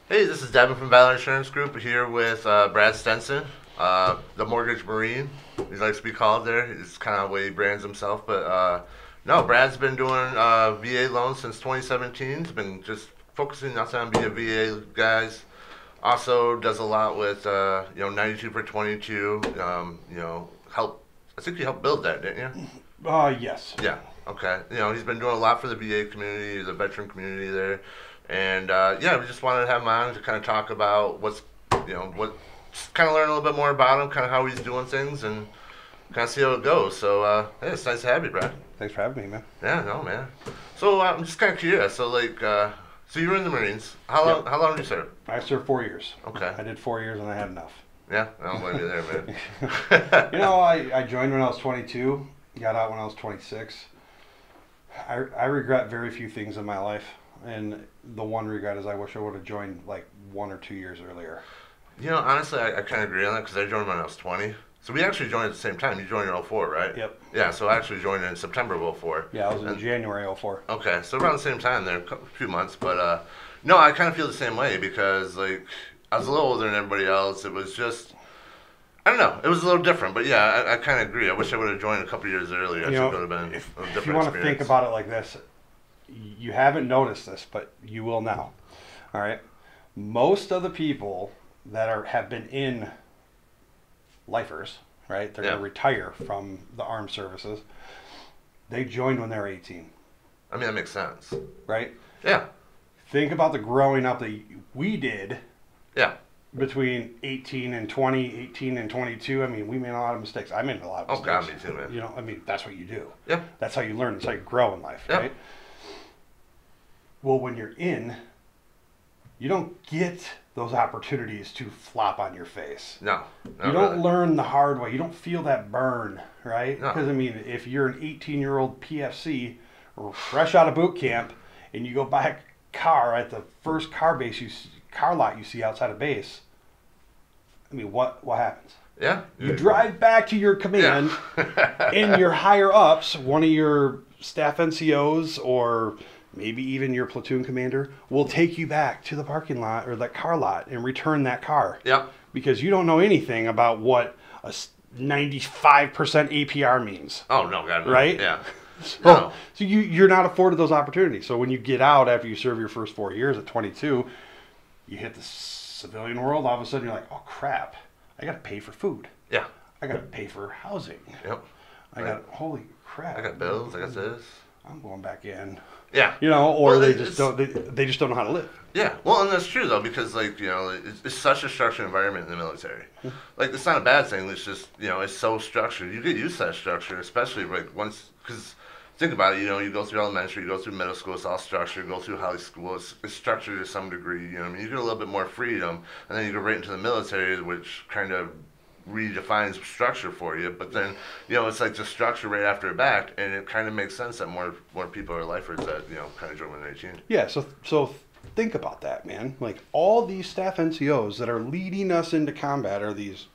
Hey, this is Devin from Valor Insurance Group here with Brad Stinson, the mortgage marine. He likes to be called there. It's kind of the way he brands himself. But no, Brad's been doing VA loans since 2017. He's been just focusing not on being a VA guys. Also does a lot with 92 for 22. Help. I think you helped build that, didn't you? Yes. Yeah. Okay. He's been doing a lot for the VA community, the veteran community there, and yeah, we just wanted to have him on to kind of talk about what, kind of learn a little bit more about him, kind of how he's doing things, and kind of see how it goes. So, yeah, it's nice to have you, Brad. Thanks for having me, man. Yeah, no, man. So I'm just kind of curious. So, so you were in the Marines. How long? Yep. How long did you serve? I served 4 years. Okay. I did 4 years and I had enough. Yeah, I don't blame you there, man. I joined when I was 22, got out when I was 26. I regret very few things in my life, and the one regret is I wish I would have joined like 1 or 2 years earlier. Honestly, I kind of agree on that because I joined when I was 20. So we actually joined at the same time. You joined in '04, right? Yep. Yeah, so I actually joined in September of '04. Yeah, I was in And- January '04. Okay, so around the same time there, a few months. But no, I kind of feel the same way because I was a little older than everybody else. It was just, I don't know, it was a little different. But yeah, I kind of agree. I wish I would have joined a couple years earlier. I think it would have been a different If you want to think experience. about it like this, you haven't noticed this, but you will now. All right. Most of the people that have been in lifers, right? They're Yeah. going to retire from the armed services. They joined when they were 18, I mean, that makes sense. right? Yeah, Think about the growing up that we did yeah. between 18 and 20, 18 and 22. I mean, we made a lot of mistakes. I made a lot of Oh, God, mistakes. me too, man. I mean, that's what you do. Yeah, That's how you learn. That's how you grow in life, Yeah. right? Well, when you're in, you don't get those opportunities to flop on your face. no. You don't learn the hard way. You don't feel that burn, right? No. Because, I mean, if you're an 18-year-old PFC or fresh out of boot camp and you go buy a car at the first car lot you see outside of base, I mean, what happens? Yeah. You drive back to your command Yeah. and your higher ups, one of your staff NCOs or maybe even your platoon commander, will take you back to the parking lot or that car lot and return that car. Yep. Because you don't know anything about what a 95% APR means. Oh, no, God, no. Right? Yeah. So, No. so you're not afforded those opportunities. So when you get out after you serve your first 4 years at 22, you hit the civilian world, all of a sudden you're like, oh crap, I got to pay for food. Yeah. I got to pay for housing. Yep. I got, holy crap. I got bills. I got this. I'm going back in. Yeah. Or Well, they it's- just don't. They just don't know how to live. Yeah. Well, and that's true though, because it's such a structured environment in the military. Like, it's not a bad thing. It's just it's so structured. You get used to that structure, especially once because. Think about it, you go through elementary, you go through middle school, it's all structured, you go through high school, it's structured to some degree, you know what I mean? You get a little bit more freedom, and then you go right into the military, which kind of redefines structure for you, but then, it's like just structure right after it back, and it kind of makes sense that more people are lifers that, kind of join when they're 18. Yeah. So think about that, man. Like all these staff NCOs that are leading us into combat are these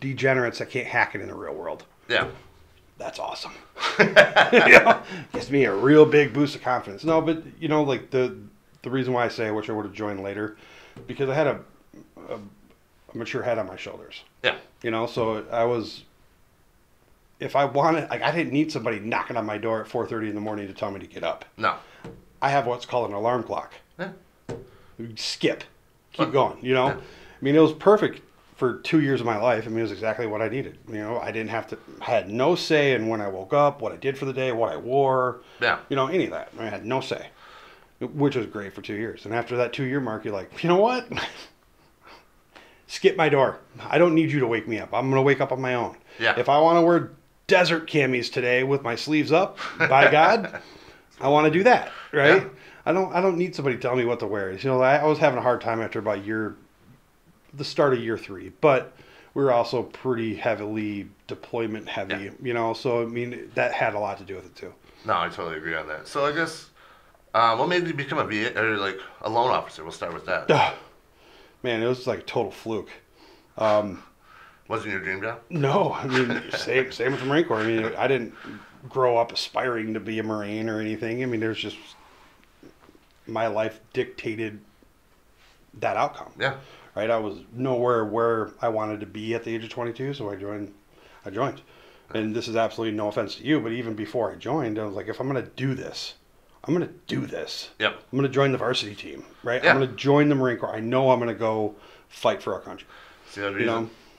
degenerates that can't hack it in the real world. Yeah. That's awesome. Gives me a real big boost of confidence. No, but like the reason why I say I wish I would have joined later, because I had a mature head on my shoulders. Yeah. So I was, if I wanted, like I didn't need somebody knocking on my door at 4:30 in the morning to tell me to get up. No. I have what's called an alarm clock. Yeah. Skip, keep Fun. going. Yeah. I mean, it was perfect for 2 years of my life. I mean, it was exactly what I needed. I didn't have to, I had no say in when I woke up, what I did for the day, what I wore, Yeah. any of that. I had no say, which was great for 2 years. And after that 2 year mark, you're like, you know what? Skip my door. I don't need you to wake me up. I'm going to wake up on my own. Yeah. If I want to wear desert camis today with my sleeves up, by God, I want to do that, right? Yeah. I don't need somebody telling me what to wear. I was having a hard time after about the start of year 3, but we were also pretty heavily deployment heavy, so I mean that had a lot to do with it too. No, I totally agree on that. So I guess, what made you become a VA, or like a loan officer? We'll start with that. Man, it was like a total fluke. Wasn't your dream job? No, I mean same with the Marine Corps. I mean, I didn't grow up aspiring to be a Marine or anything. I mean, there's just my life dictated that outcome. Yeah. Right. I was nowhere where I wanted to be at the age of 22, so I joined. And this is absolutely no offense to you, but even before I joined, I was like, if I'm going to do this, I'm going to do this. Yep. I'm going to join the varsity team, right? Yeah. I'm going to join the Marine Corps. I know I'm going to go fight for our country. See,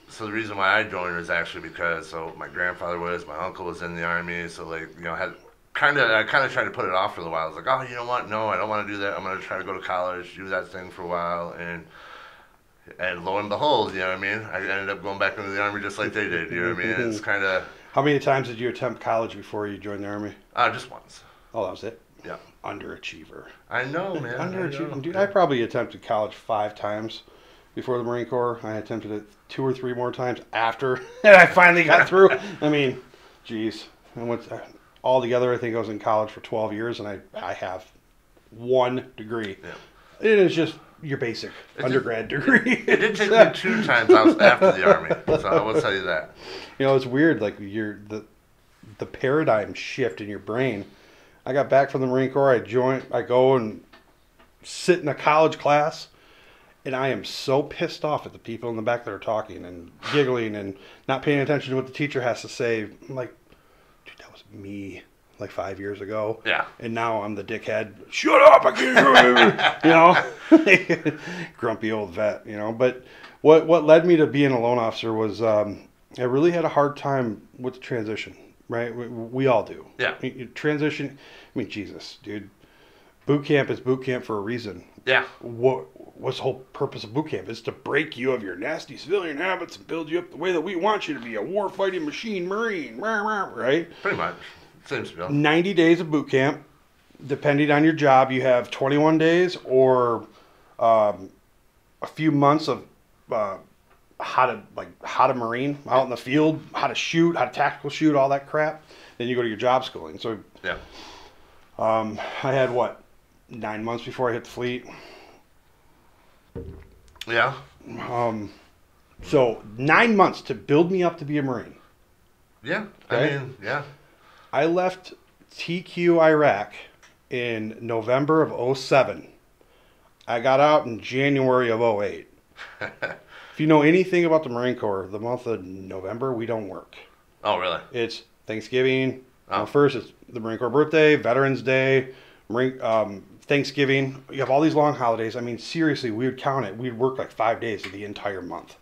so the reason why I joined was actually because my grandfather was, my uncle was in the Army, so like, I kind of tried to put it off for a while. I was like, oh, you know what? No, I don't want to do that. I'm going to try to go to college, do that thing for a while, and lo and behold, you know what I mean? I ended up going back into the Army just like they did, you know what I mean? It's kind of... How many times did you attempt college before you joined the Army? Just once. Oh, that was it? Yeah. Underachiever. I know, man. Underachiever. Dude, I probably attempted college 5 times before the Marine Corps. I attempted it 2 or 3 more times after, and I finally got through. I mean, geez. I went altogether, I think I was in college for 12 years, and I have 1 degree. Yeah. It is just your basic undergrad degree. It did take me 2 times after the Army, so I will tell you that. It's weird. Like the paradigm shift in your brain. I got back from the Marine Corps. I go and sit in a college class, and I am so pissed off at the people in the back that are talking and giggling and not paying attention to what the teacher has to say. I'm like, dude, that was me like 5 years ago. Yeah. And now I'm the dickhead. Shut up! I can't hear you. Grumpy old vet. But what led me to being a loan officer was I really had a hard time with the transition. Right? We all do. Yeah. Transition. I mean, Jesus, dude. Boot camp is boot camp for a reason. Yeah. What's the whole purpose of boot camp? It's to break you of your nasty civilian habits and build you up the way that we want you to be, a war-fighting machine Marine. Right? Pretty much. Same spiel. 90 days of boot camp. Depending on your job, you have 21 days or a few months of how to Marine out in the field, how to shoot, how to tactical shoot, all that crap. Then you go to your job schooling. So yeah. I had 9 months before I hit the fleet. Yeah. So 9 months to build me up to be a Marine. Yeah. Okay? I mean, yeah. I left TQ Iraq in November of 07. I got out in January of 08. If you know anything about the Marine Corps, the month of November, we don't work. Oh, really? It's Thanksgiving. First, it's the Marine Corps birthday, Veterans Day, Thanksgiving. You have all these long holidays. I mean, seriously, we would count it. We'd work like 5 days of the entire month.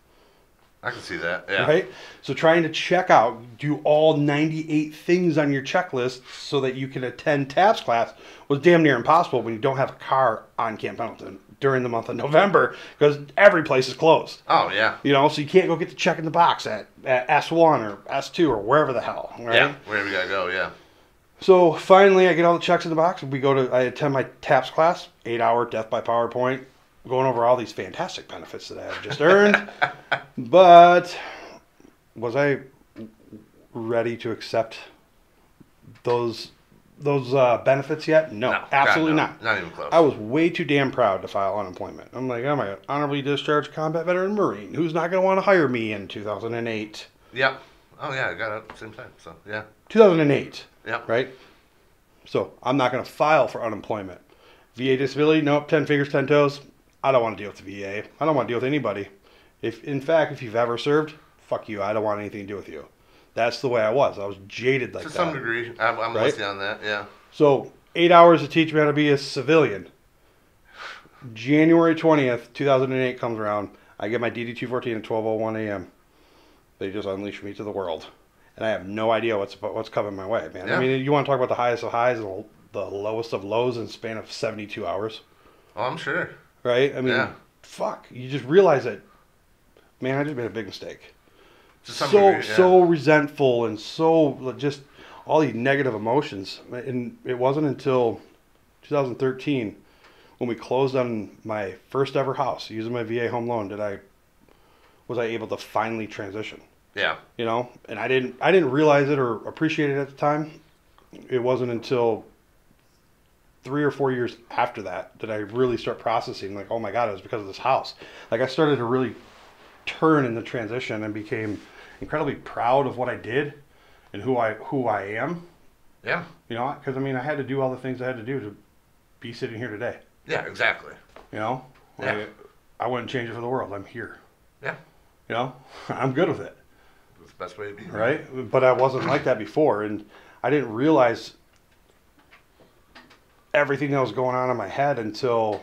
I can see that, yeah. Right? So trying to check out, do all 98 things on your checklist so that you can attend TAPS class was damn near impossible when you don't have a car on Camp Pendleton during the month of November because every place is closed. Oh, yeah. So you can't go get the check in the box at S1 or S2 or wherever the hell, right? Yeah, wherever you gotta go, yeah. So finally I get all the checks in the box. I attend my TAPS class, 8-hour death by PowerPoint, going over all these fantastic benefits that I have just earned. But was I ready to accept those benefits yet? No, absolutely not. Not even close. I was way too damn proud to file unemployment. I'm like, I'm an honorably discharged combat veteran Marine. Who's not going to want to hire me in 2008? Yeah. Oh, yeah, I got it at the same time, so, yeah. 2008. Yeah. Right? So I'm not going to file for unemployment. VA disability, nope, 10 fingers, 10 toes. I don't want to deal with the VA. I don't want to deal with anybody. If you've ever served, fuck you. I don't want anything to do with you. That's the way I was. I was jaded like that. To some degree. I'm with you on that, yeah. So 8 hours to teach me how to be a civilian. January 20th, 2008 comes around. I get my DD-214 at 12:01 a.m. They just unleash me to the world. And I have no idea what's coming my way, man. Yeah. I mean, you want to talk about the highest of highs and the lowest of lows in a span of 72 hours. Oh, I'm sure. Right? I mean, fuck. You just realize that, man, I just made a big mistake. So resentful and so just all these negative emotions. And it wasn't until 2013 when we closed on my first ever house using my VA home loan was I able to finally transition. Yeah. And I didn't realize it or appreciate it at the time. It wasn't until 3 or 4 years after that I really start processing, like, oh my God, it was because of this house. Like, I started to really turn in the transition and became incredibly proud of what I did and who I am. Yeah. Because, I had to do all the things I had to do to be sitting here today. Yeah, exactly. Yeah. I wouldn't change it for the world. I'm here. Yeah. You know, I'm good with it. It's the best way to be. Right? But I wasn't like that before, and I didn't realize everything that was going on in my head until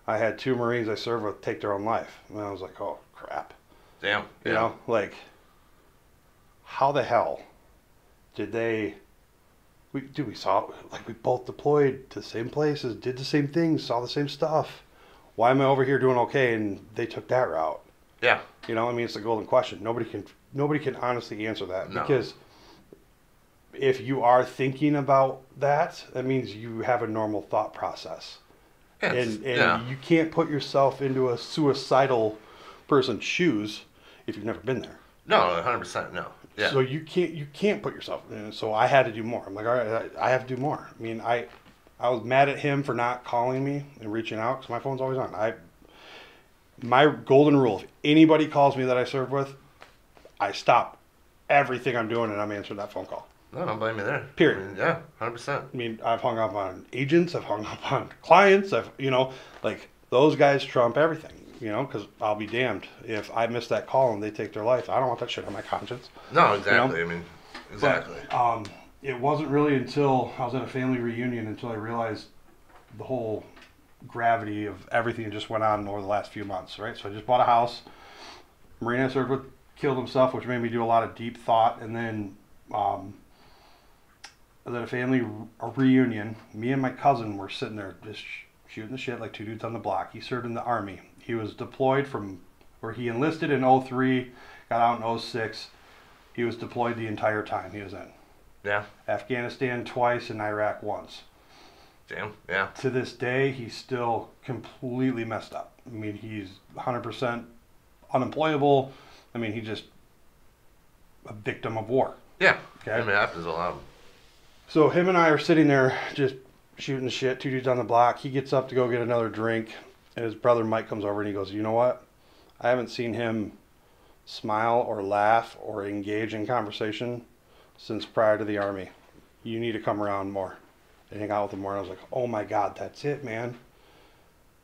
I had 2 Marines I served with take their own life. And I was like, oh, crap. Damn. You know, like, how the hell did they... we saw, like, we both deployed to the same places, did the same things, saw the same stuff. Why am I over here doing okay and they took that route? Yeah. You know, I mean, it's the golden question. Nobody can honestly answer that. No. Because if you are thinking about that, that means you have a normal thought process. Yes. And you can't put yourself into a suicidal person's shoes if you've never been there. No, 100% no. Yeah. So you can't put yourself in. So I had to do more. I'm like, all right, I have to do more. I mean, I was mad at him for not calling me and reaching out because my phone's always on. My golden rule: if anybody calls me that I serve with, I stop everything I'm doing and I'm answering that phone call. No, don't blame me there. Period. I mean, yeah, 100%. I mean, I've hung up on agents, I've hung up on clients, like those guys trump everything, because I'll be damned if I miss that call and they take their life. I don't want that shit on my conscience. No, exactly. I mean, exactly. But, it wasn't really until I was at a family reunion until I realized the whole gravity of everything that just went on over the last few months, right? So I just bought a house. Marine I served with killed himself, which made me do a lot of deep thought, and then I was at a family reunion. Me and my cousin were sitting there just shooting the shit like 2 dudes on the block. He served in the Army. He was deployed he enlisted in 03, got out in 06. He was deployed the entire time he was in. Yeah. Afghanistan twice and Iraq once. Damn, yeah. To this day, he's still completely messed up. I mean, he's 100% unemployable. I mean, he's just a victim of war. Yeah. Okay. I mean, it happens a lot. So him and I are sitting there just shooting the shit, 2 dudes on the block. He gets up to go get another drink, and his brother Mike comes over and he goes, you know what? I haven't seen him smile or laugh or engage in conversation since prior to the Army. You need to come around more and hang out with him more. And I was like, oh my God, that's it, man.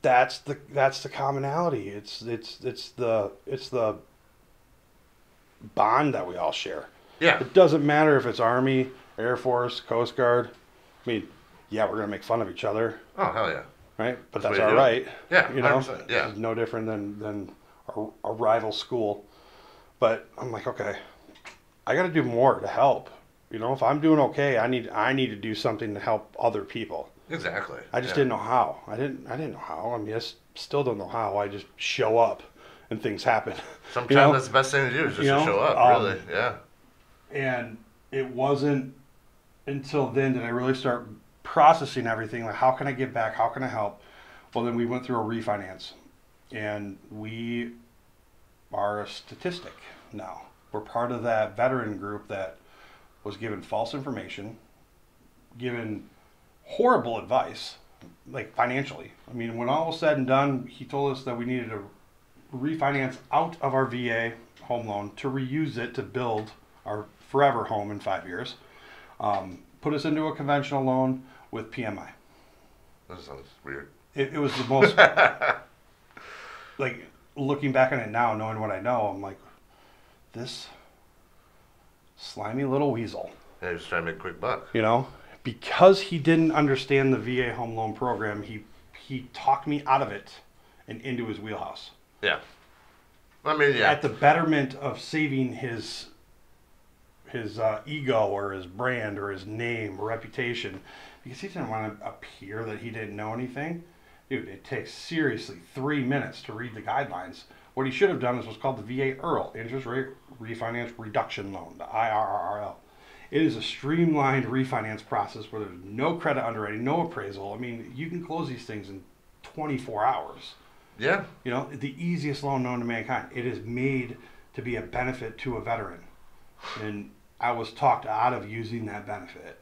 That's the commonality. It's the bond that we all share. Yeah. It doesn't matter if it's Army, Air Force, Coast Guard. I mean, yeah, we're gonna make fun of each other. Oh, hell yeah. Right? But that's all right. Yeah, 100%, yeah. It's no different than a rival school. But I'm like, okay, I got to do more to help. If I'm doing okay, I need to do something to help other people. Exactly. I just didn't know how. I didn't know how. I mean, I still don't know how. I just show up and things happen. Sometimes that's the best thing to do is just to show up, really. Yeah. And it wasn't until then that I really start processing everything. Like, how can I give back? How can I help? Well, then we went through a refinance. And we are a statistic now. We're part of that veteran group that was given false information, given horrible advice, like financially. I mean, when all was said and done, he told us that we needed to refinance out of our VA home loan to reuse it to build our forever home in 5 years. Put us into a conventional loan with PMI. That sounds weird. It was the most, like, looking back on it now, knowing what I know, I'm like, this slimy little weasel. Yeah, he was trying to make a quick buck. Because he didn't understand the VA home loan program, he talked me out of it and into his wheelhouse. Yeah. I mean, yeah. At the betterment of saving his ego or his brand or his name or reputation, because he didn't want to appear that he didn't know anything. Dude, it takes seriously 3 minutes to read the guidelines. What he should have done is what's called the VA IRRL, Interest Rate Refinance Reduction Loan, the IRRL. It is a streamlined refinance process where there's no credit underwriting, no appraisal. I mean, you can close these things in 24 hours. Yeah. The easiest loan known to mankind. It is made to be a benefit to a veteran. And I was talked out of using that benefit,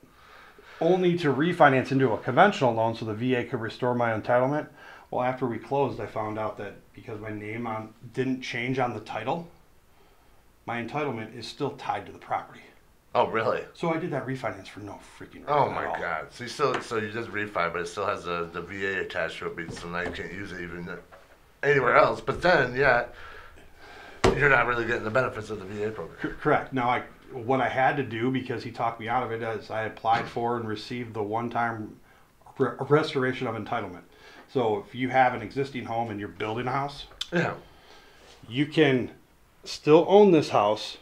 only to refinance into a conventional loan so the VA could restore my entitlement. Well, after we closed, I found out that because my name didn't change on the title, my entitlement is still tied to the property. Oh, really? So I did that refinance for no freaking reason. Oh my God! So you just refi, but it still has the VA attached to it, so now you can't use it even. anywhere else. But then, yeah, you're not really getting the benefits of the VA program. Correct. Now, what I had to do, because he talked me out of it, is I applied for and received the one-time restoration of entitlement. So if you have an existing home and you're building a house, Yeah. you can still own this house,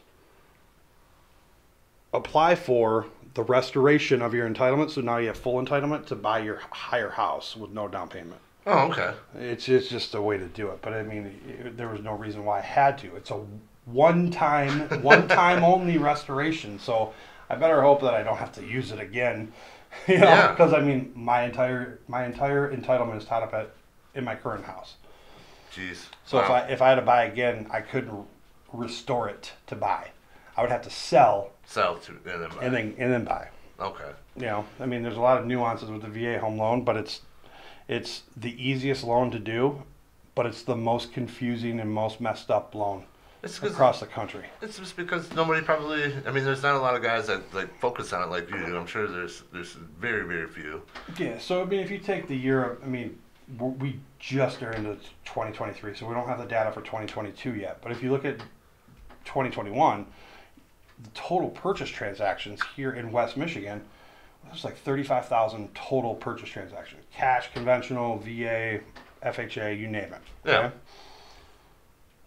apply for the restoration of your entitlement, so now you have full entitlement to buy your higher house with no down payment. Oh, okay. It's just a way to do it, but I mean, there was no reason why I had to. It's a one-time only restoration, so I better hope that I don't have to use it again. Yeah. Because I mean, my entire entitlement is tied up in my current house. Jeez. So Wow. if I had to buy again, I couldn't restore it to buy. I would have to sell Sell to and then buy. and then buy. Okay. I mean, there's a lot of nuances with the VA home loan, but it's the easiest loan to do, but it's the most confusing and most messed up loan across the country. It's just because nobody probably. I mean, there's not a lot of guys that like focus on it like you do. I'm sure there's very very few. Yeah. So I mean, if you take the year, I mean, we just are into 2023, so we don't have the data for 2022 yet. But if you look at 2021, the total purchase transactions here in West Michigan, there's like 35,000 total purchase transactions. Cash, conventional, VA, FHA, you name it. Yeah.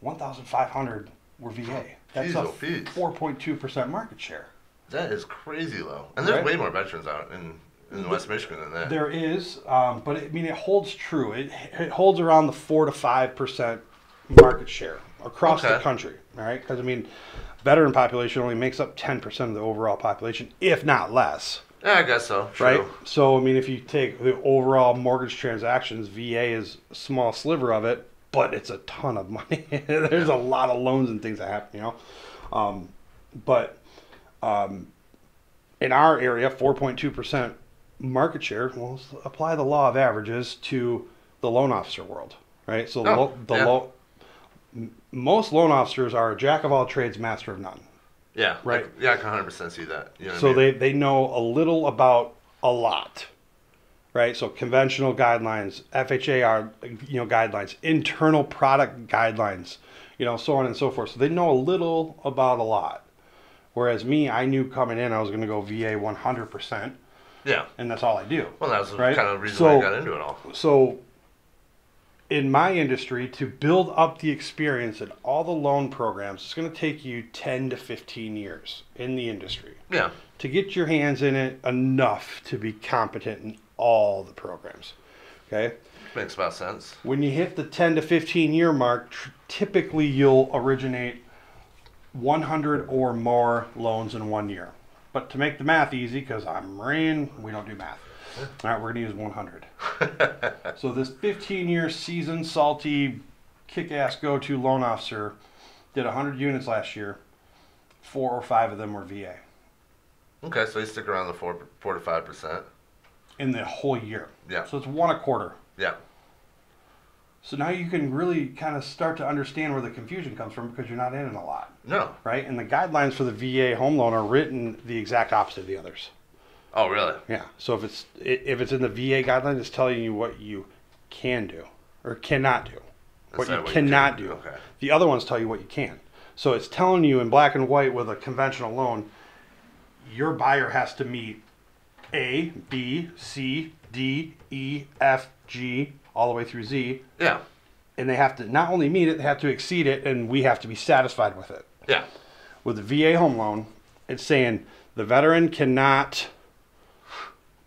1,500 were VA. That's a 4.2% market share. That is crazy low. And there's way more veterans out in West Michigan than that. There is, but I mean, it holds true. It holds around the 4 to 5% market share across the country. All right, because I mean, veteran population only makes up 10% of the overall population, if not less. Yeah, I guess so. True. Right. So I mean, if you take the overall mortgage transactions, VA is a small sliver of it, but it's a ton of money. There's a lot of loans and things that happen, But in our area, 4.2% market share. Well, let's apply the law of averages to the loan officer world, right? So most loan officers are a jack of all trades, master of none. Yeah. Right. I can 100% see that. You know So what I mean? they know a little about a lot, right? So conventional guidelines, FHA are guidelines, internal product guidelines, so on and so forth. So they know a little about a lot. Whereas me, I knew coming in I was going to go VA 100%. Yeah. And that's all I do. Well, that's right? kind of the reason why I got into it all. So in my industry, to build up the experience in all the loan programs, it's going to take you 10 to 15 years in the industry. Yeah. To get your hands in it enough to be competent in all the programs. Okay? Makes about sense. When you hit the 10 to 15 year mark, typically you'll originate 100 or more loans in 1 year. But to make the math easy, because I'm a Marine, we don't do math. All right, we're going to use 100. So this 15-year seasoned, salty, kick-ass go-to loan officer did 100 units last year. 4 or 5 of them were VA. Okay, so you stick around the 4 to 5%. In the whole year. Yeah. So it's 1 a quarter. Yeah. So now you can really kind of start to understand where the confusion comes from because you're not in it a lot. No. Right? And the guidelines for the VA home loan are written the exact opposite of the others. Oh, really? Yeah. So if it's in the VA guidelines, it's telling you what you can do or cannot do. What you cannot do. Okay. The other ones tell you what you can. So it's telling you in black and white with a conventional loan, your buyer has to meet A, B, C, D, E, F, G, all the way through Z. Yeah. And they have to not only meet it, they have to exceed it, and we have to be satisfied with it. Yeah. With the VA home loan, it's saying the veteran cannot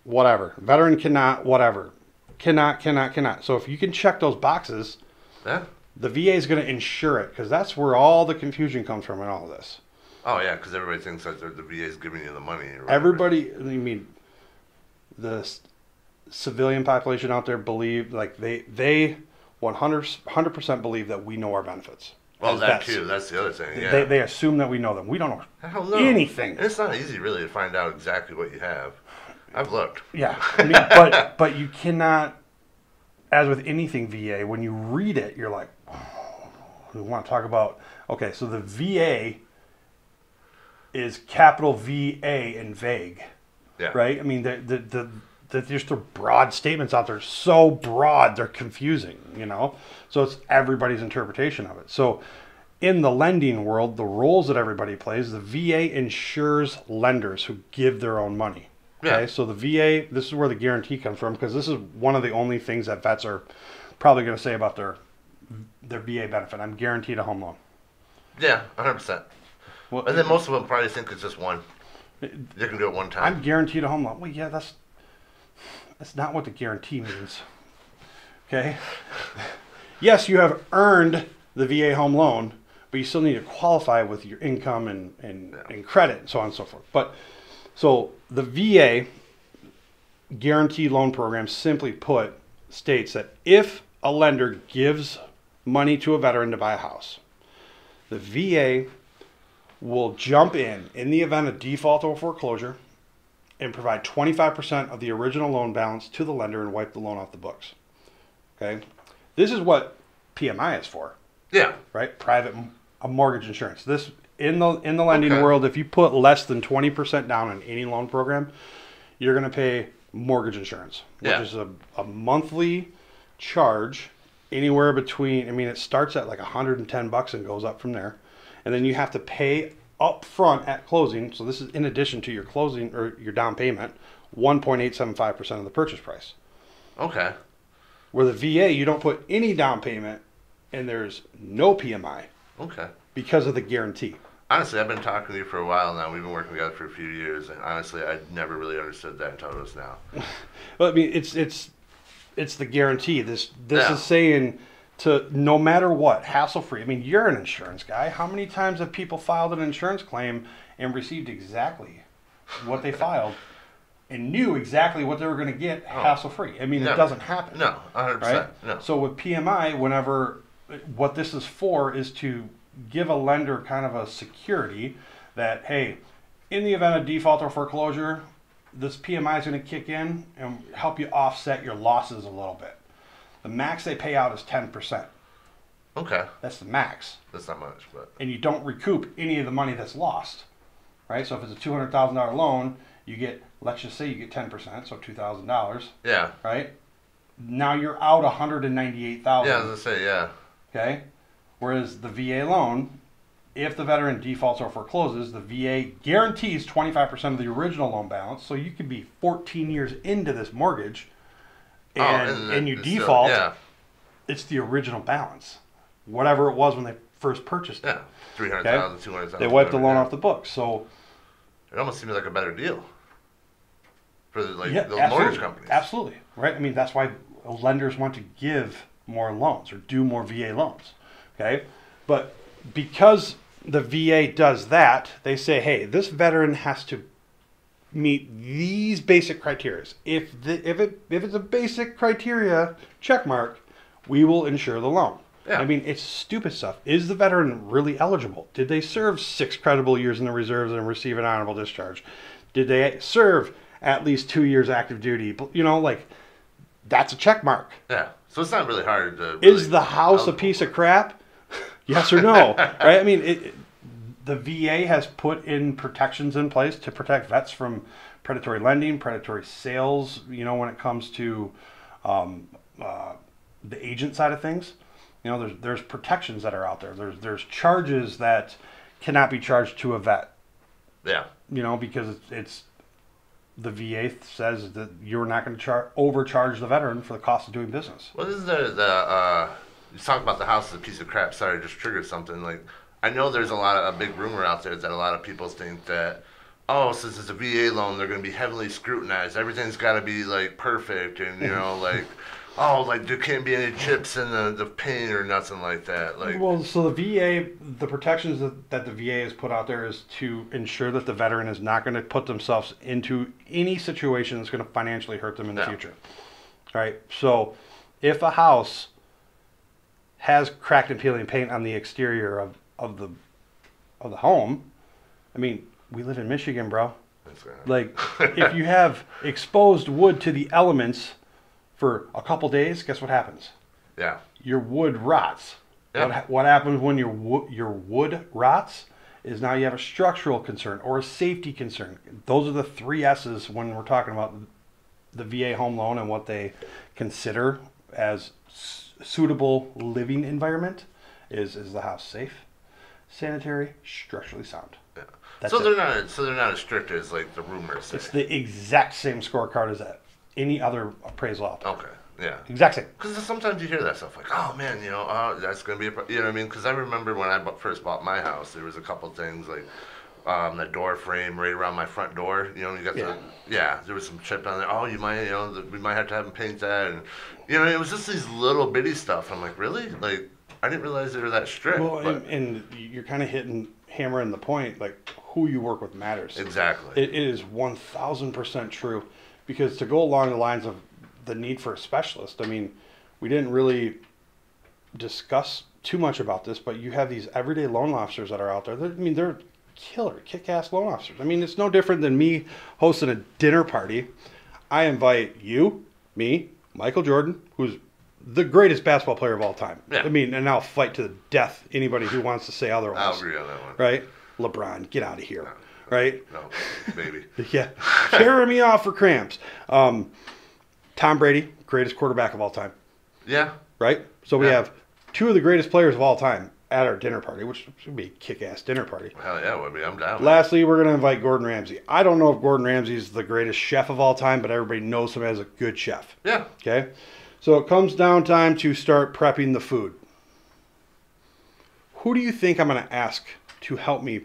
whatever. Veteran cannot whatever. Cannot. So if you can check those boxes, yeah, the VA is going to insure it because that's where all the confusion comes from in all of this. Oh, yeah, because everybody thinks that the VA is giving you the money. Or everybody, I mean, the civilian population out there believe, like they 100% believe that we know our benefits. Well, that's the other thing. Yeah. They assume that we know them. We don't know anything. And it's not easy, really, to find out exactly what you have. I've looked. Yeah, I mean, but you cannot, as with anything VA, when you read it, you're like, oh, we want to talk about, okay, so the VA is capital VA and vague. Yeah. Right? I mean, the that just are broad statements out there. So broad, they're confusing, you know? So it's everybody's interpretation of it. So in the lending world, the roles that everybody plays, the VA insures lenders who give their own money. Okay, Yeah. so the VA, this is where the guarantee comes from, because this is one of the only things that vets are probably going to say about their VA benefit. I'm guaranteed a home loan. Yeah, 100%. Well, And then most of them probably think it's just one. You can do it one time. I'm guaranteed a home loan. Well, yeah, that's not what the guarantee means. Okay? Yes, you have earned the VA home loan, but you still need to qualify with your income and credit and so on and so forth. But so the VA guaranteed loan program, simply put, states that if a lender gives money to a veteran to buy a house, the VA will jump in the event of default or foreclosure, and provide 25% of the original loan balance to the lender and wipe the loan off the books. Okay? This is what PMI is for. Yeah. Right? A mortgage insurance. This in the lending world, if you put less than 20% down on any loan program, you're going to pay mortgage insurance, which is a monthly charge anywhere between, I mean, it starts at like $110 and goes up from there. And then you have to pay up front at closing. So this is in addition to your closing or your down payment, 1.875% of the purchase price. Okay. Where the VA, you don't put any down payment and there's no PMI. Okay. Because of the guarantee. Honestly, I've been talking to you for a while now. We've been working together for a few years, and honestly, I never really understood that until just now. Well, I mean, it's the guarantee. This is saying to no matter what, hassle free. I mean, you're an insurance guy. How many times have people filed an insurance claim and received exactly what they filed and knew exactly what they were going to get hassle free? I mean, it doesn't happen. No, 100%. Right? No. So with PMI, whenever what this is for is to give a lender kind of a security that, hey, in the event of default or foreclosure, this PMI is going to kick in and help you offset your losses a little bit. The max they pay out is 10%. Okay. That's the max. That's not much, but. And you don't recoup any of the money that's lost, right? So if it's a $200,000 loan, you get, let's just say you get 10%, so $2,000. Yeah. Right? Now you're out $198,000. Yeah, I was going to say, yeah. Okay? Whereas the VA loan, if the veteran defaults or forecloses, the VA guarantees 25% of the original loan balance. So you could be 14 years into this mortgage and you default, it's the original balance. Whatever it was when they first purchased it. Yeah, $300,000, $200,000. They wiped the loan off the books. So it almost seems like a better deal for the absolutely. mortgage companies. Absolutely. Right? I mean, that's why lenders want to give more loans or do more VA loans. Okay? But because the VA does that, they say, hey, this veteran has to meet these basic criteria. If it's a basic criteria check mark, we will insure the loan. Yeah. I mean, it's stupid stuff. Is the veteran really eligible? Did they serve 6 credible years in the reserves and receive an honorable discharge? Did they serve at least 2 years active duty? You know, like, that's a check mark. Yeah. So it's not really hard to. Is the house a piece of crap? Yes or no? Right? I mean, the VA has put in protections in place to protect vets from predatory lending, predatory sales, you know, when it comes to the agent side of things. You know, there's protections that are out there. There's charges that cannot be charged to a vet. Yeah. You know, because it's the VA says that you're not going to overcharge the veteran for the cost of doing business. Well, isn't there you talk about the house as a piece of crap. Sorry, just triggered something. Like, I know there's a big rumor out there that a lot of people think that, oh, since it's a VA loan, they're going to be heavily scrutinized. Everything's got to be like perfect, and you know, like, oh, like there can't be any chips in the paint or nothing like that. Like, well, so the protections that the VA has put out there is to ensure that the veteran is not going to put themselves into any situation that's going to financially hurt them in the future. All right. So if a house has cracked and peeling paint on the exterior of the home, I mean, we live in Michigan, bro. Like, if you have exposed wood to the elements for a couple days, guess what happens? Yeah. Your wood rots. Yeah. What happens when your wood rots is now you have a structural concern or a safety concern. Those are the 3 S's when we're talking about the VA home loan and what they consider as suitable living environment is the house safe, sanitary, structurally sound. Yeah. That's So it. they're not as strict as like the rumors say. It's the exact same scorecard as that any other appraisal out there. Okay. Yeah. Exact same. Because sometimes you hear that stuff like, oh man, that's gonna be you know what I mean? Because I remember when I first bought my house, there was a couple things like the door frame right around my front door. You got there was some chip on there. Oh, you might, we might have to have them paint that, and it was just these little bitty stuff. I'm like, really? Like, I didn't realize they were that strict. Well, and you're kind of hammering the point. Like, who you work with matters. Exactly. It is 1,000% true, because to go along the lines of the need for a specialist, I mean, we didn't really discuss too much about this, but you have these everyday loan officers that are out there. They're killer, kick-ass loan officers. I mean, it's no different than me hosting a dinner party. I invite you, me, Michael Jordan, who's the greatest basketball player of all time. Yeah. I mean, and I'll fight to the death anybody who wants to say otherwise. I'll agree on that one. Right? LeBron, get out of here. Right? No, baby. Yeah. Carry me off for cramps. Tom Brady, greatest quarterback of all time. Yeah. Right? So we have two of the greatest players of all time at our dinner party, which should be a kick-ass dinner party. Hell yeah, would be. I'm down. Lastly, we're going to invite Gordon Ramsay. I don't know if Gordon Ramsay is the greatest chef of all time, but everybody knows him as a good chef. Yeah. Okay? So it comes down time to start prepping the food. Who do you think I'm going to ask to help me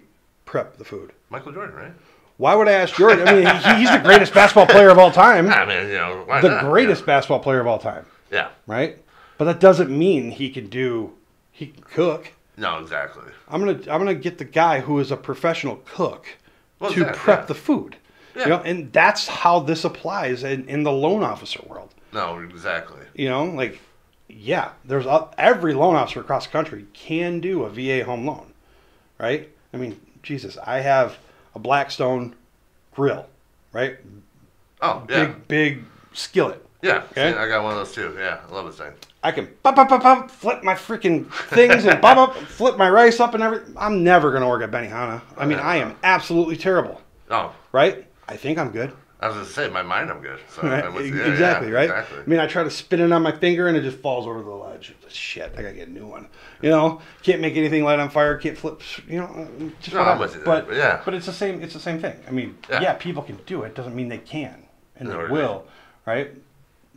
prep the food? Michael Jordan, right? Why would I ask Jordan? I mean, he's the greatest basketball player of all time. I mean, why the not? greatest basketball player of all time. Yeah. Right? But that doesn't mean he can cook. No, exactly. I'm gonna get the guy who is a professional cook to exactly, prep the food. Yeah. And that's how this applies in the loan officer world. No, exactly. There's every loan officer across the country can do a VA home loan, right? I mean, Jesus, I have a Blackstone grill, right? Oh, yeah. Big skillet. Yeah, Okay? I got one of those too. Yeah, I love this thing. I can flip my freaking things and flip my rice up and everything. I'm never going to work at Benihana. I mean, I am absolutely terrible. Oh. Right? I think I'm good. I was going to say, in my mind, I'm good. So Right? I'm with you. Exactly, right? Exactly. I mean, I try to spin it on my finger and it just falls over the ledge. Shit, I got to get a new one. Can't make anything light on fire, can't flip, just whatever. I'm with you there, but it's the same thing. I mean, people can do it, doesn't mean they can, and they will, right?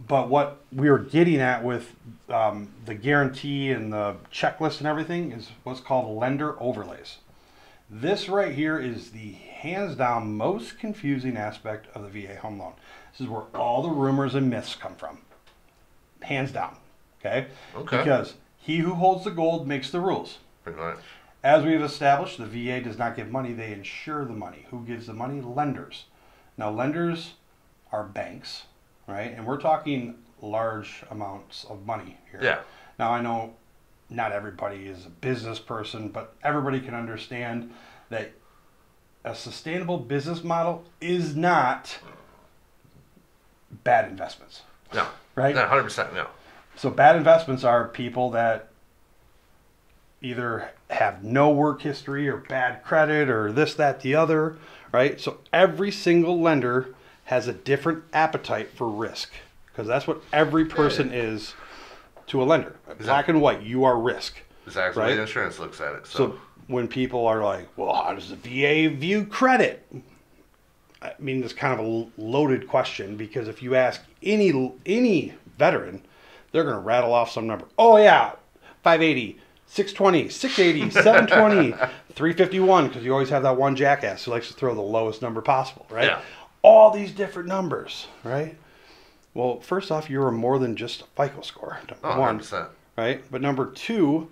But what we were getting at with the guarantee and the checklist and everything is what's called lender overlays. This right here is the hands down most confusing aspect of the VA home loan. This is where all the rumors and myths come from. Hands down. Okay? Because he who holds the gold makes the rules. Pretty much. As we've established, the VA does not give money, they insure the money. Who gives the money? Lenders. Now, lenders are banks, right? And we're talking large amounts of money here. Yeah. Now, I know not everybody is a business person, but everybody can understand that a sustainable business model is not bad investments. No. Right? No, 100% no. So bad investments are people that either have no work history or bad credit or this, that, the other, right? So every single lender has a different appetite for risk, because that's what every person is to a lender. Black and white, you are risk. Exactly. Right? The way insurance looks at it. So when people are like, well, how does the VA view credit? I mean, it's kind of a loaded question, because if you ask any veteran, they're going to rattle off some number. Oh, yeah, 580, 620, 680, 720, 351, because you always have that one jackass who likes to throw the lowest number possible, right? Yeah. All these different numbers, right? Well, first off, you're more than just a FICO score. Oh, one, 100%. right? But number two,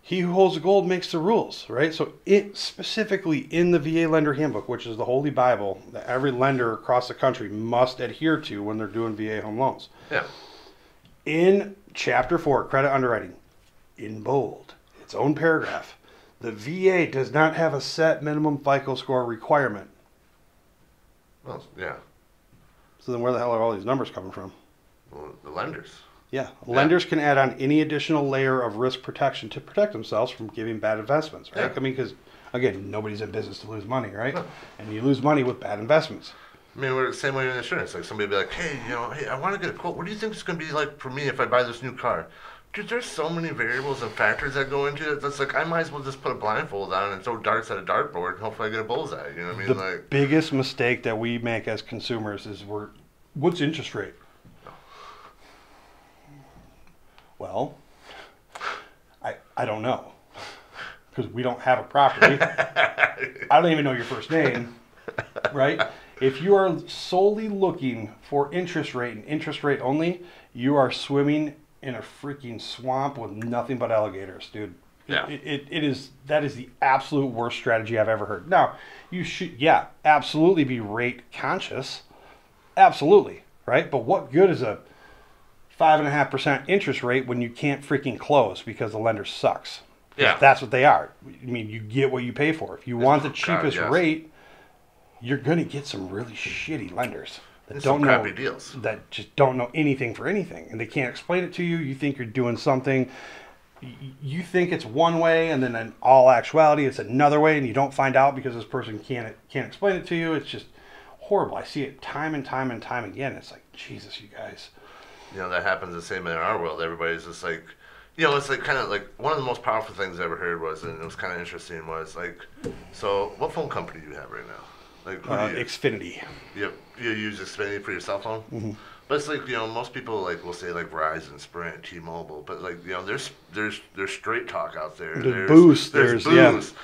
he who holds the gold makes the rules, right? So it specifically in the VA Lender Handbook, which is the Holy Bible that every lender across the country must adhere to when they're doing VA home loans. Yeah. In Chapter 4, Credit Underwriting, in bold, its own paragraph, the VA does not have a set minimum FICO score requirement. Well, yeah. So then where the hell are all these numbers coming from? Well, the lenders. Yeah. Lenders can add on any additional layer of risk protection to protect themselves from giving bad investments, right? Yeah. I mean, because, again, nobody's in business to lose money, right? No. And you lose money with bad investments. I mean, we're the same way in insurance. Like somebody be like, hey, hey, I want to get a quote. What do you think it's going to be like for me if I buy this new car? Dude, there's so many variables and factors that go into it. That's like I might as well just put a blindfold on and throw darts at a dartboard and hopefully I get a bullseye. You know what I mean? The Like biggest mistake that we make as consumers is what's interest rate? Well, I don't know because we don't have a property. I don't even know your first name, right? If you are solely looking for interest rate and interest rate only, you are swimming in a freaking swamp with nothing but alligators, dude. Yeah. That is the absolute worst strategy I've ever heard. Now, you should, yeah, absolutely be rate conscious. Absolutely, right? But what good is a 5.5% interest rate when you can't freaking close because the lender sucks? Yeah. That's what they are. I mean, you get what you pay for. If you want the cheapest yes. rate, you're going to get some really shitty lenders that It's don't some know crappy deals. that just don't know anything for anything, and they can't explain it to you. You think you're doing something. You think it's one way, and then in all actuality, it's another way, and you don't find out because this person can't explain it to you. It's just horrible. I see it time and time and time again. It's like, Jesus, you guys. That happens the same in our world. Everybody's just like, it's like kind of like one of the most powerful things I ever heard was, and it was kind of interesting, was like, so what phone company do you have right now? Like, who do you Xfinity. You use Xfinity for your cell phone? Mm-hmm. But it's like, most people like will say like Verizon, Sprint, T-Mobile, but like, there's straight talk out there. There's Boost. There's yeah. Boost.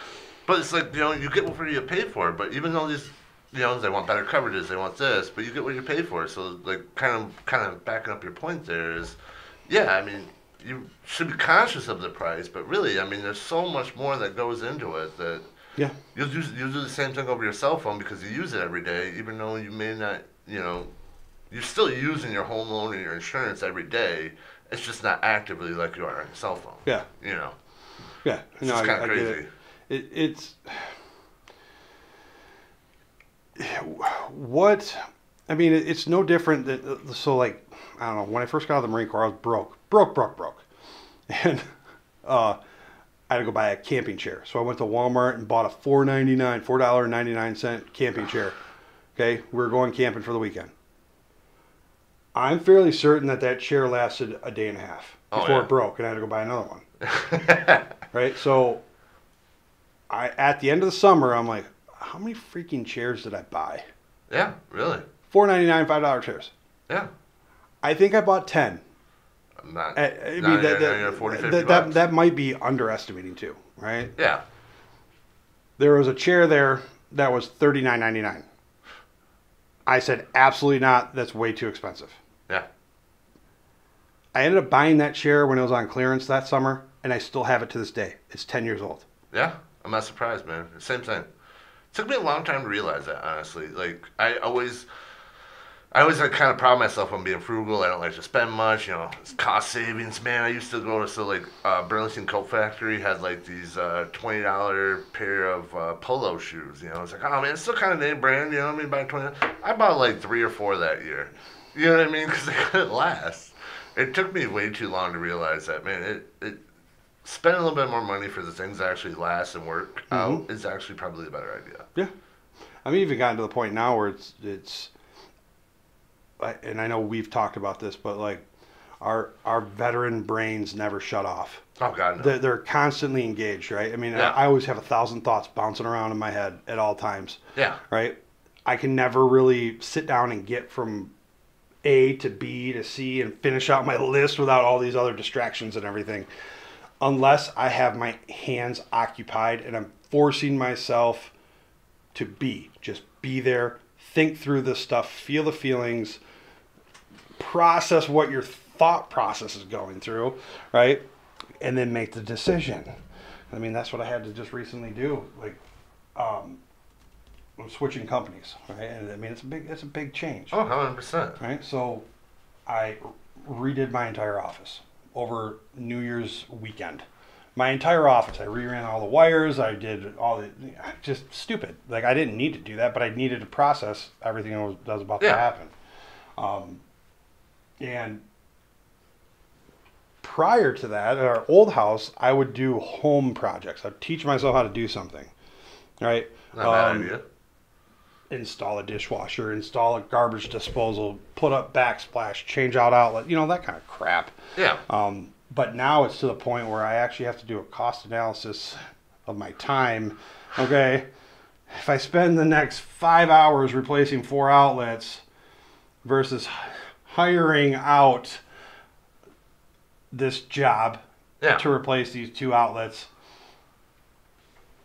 But it's like, you get what you pay for. But even though these, they want better coverages, they want this, but you get what you pay for. So like, kind of backing up your point there is, yeah, I mean, you should be conscious of the price, but really, I mean, there's so much more that goes into it that Yeah. you'll do the same thing over your cell phone because you use it every day, even though you may not, you're still using your home loan and your insurance every day. It's just not actively like you are on your cell phone. Yeah. Yeah. It's just kind of crazy. It's what I mean. It's no different than so. Like, I don't know. When I first got out of the Marine Corps, I was broke, and I had to go buy a camping chair. So I went to Walmart and bought a $4.99 camping chair. Okay, we were going camping for the weekend. I'm fairly certain that chair lasted a day and a half before it broke, and I had to go buy another one. Right? So at the end of the summer, I'm like, how many freaking chairs did I buy? Yeah, really. $4.99, $5 chairs. Yeah. I think I bought 10. I mean, that might be underestimating too, right? Yeah. There was a chair there that was $39.99. I said, absolutely not. That's way too expensive. Yeah. I ended up buying that chair when it was on clearance that summer, and I still have it to this day. It's 10 years old. Yeah. I'm not surprised, man. Same thing. It took me a long time to realize that, honestly. Like, I always like, kind of proud of myself on being frugal. I don't like to spend much, it's cost savings, man. I used to go to, Burlington Coat Factory had, like, these $20 pair of polo shoes, It's like, oh, man, it's still kind of name brand, I mean, by $20. I bought, like, 3 or 4 that year. You know what I mean? Because they couldn't last. It took me way too long to realize that, man, spending a little bit more money for the things that actually last and work out is actually probably a better idea. Yeah. I've even gotten to the point now where it's and I know we've talked about this, but like our veteran brains never shut off. Oh God, no. They're constantly engaged, right? I mean, Yeah. I always have 1,000 thoughts bouncing around in my head at all times. Yeah. Right? I can never really sit down and get from A to B to C and finish out my list without all these other distractions and everything. Unless I have my hands occupied and I'm forcing myself to just be there, think through this stuff, feel the feelings, process what your thought process is going through, right? And then make the decision. I mean, that's what I had to just recently do. Like, I'm switching companies, right? And I mean, it's a big change. Oh, 100%. Right? So I redid my entire office over New Year's weekend. My entire office. I reran all the wires. I did all the, just stupid. Like, I didn't need to do that, but I needed to process everything that was about to happen. And prior to that, at our old house, I would do home projects. I'd teach myself how to do something. Right? Not a bad idea. install a dishwasher, install a garbage disposal, put up backsplash, change out outlet, that kind of crap. Yeah. But now it's to the point where I actually have to do a cost analysis of my time. Okay, if I spend the next 5 hours replacing 4 outlets versus hiring out this job to replace these 2 outlets,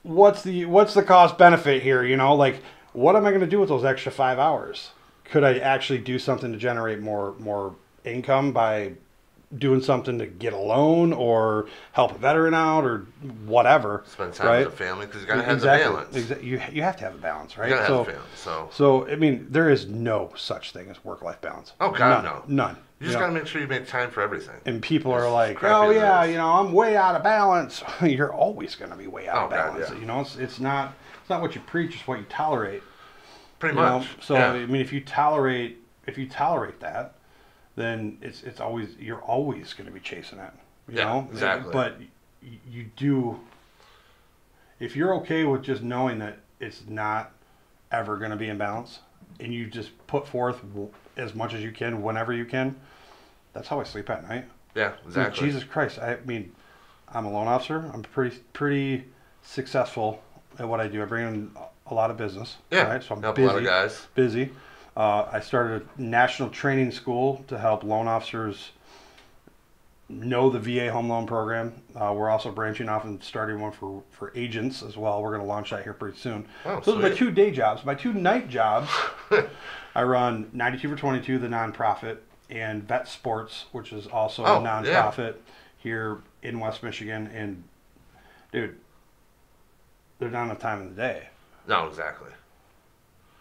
what's the cost benefit here? Like, what am I going to do with those extra 5 hours? Could I actually do something to generate more income by doing something to get a loan or help a veteran out or whatever? Spend time with the family, because you got to have the balance. You have to have a balance, right? You got to have the balance. So I mean, there is no such thing as work-life balance. Oh God, none. You just got to make sure you make time for everything. And people are like, oh yeah, I'm way out of balance. You're always going to be way out of balance. God, yeah. It's not what you preach, it's what you tolerate. Pretty much. So I mean, if you tolerate that, then it's always, you're always going to be chasing it. You know? Exactly. But you do, if you're okay with just knowing that it's not ever going to be in balance, and you just put forth as much as you can whenever you can, that's how I sleep at night. Yeah, exactly. Jesus Christ, I mean, I'm a loan officer. I'm pretty successful at what I do. I bring in a lot of business. Yeah, right? So I'm help a lot of guys. Busy. I started a national training school to help loan officers know the VA home loan program. We're also branching off and starting one for agents as well. We're going to launch that here pretty soon. Oh, so those are my 2 day jobs. My 2 night jobs, I run 92 for 22, the nonprofit, and Vet Sports, which is also a nonprofit here in West Michigan. And dude, there's not enough time in the day. No, exactly.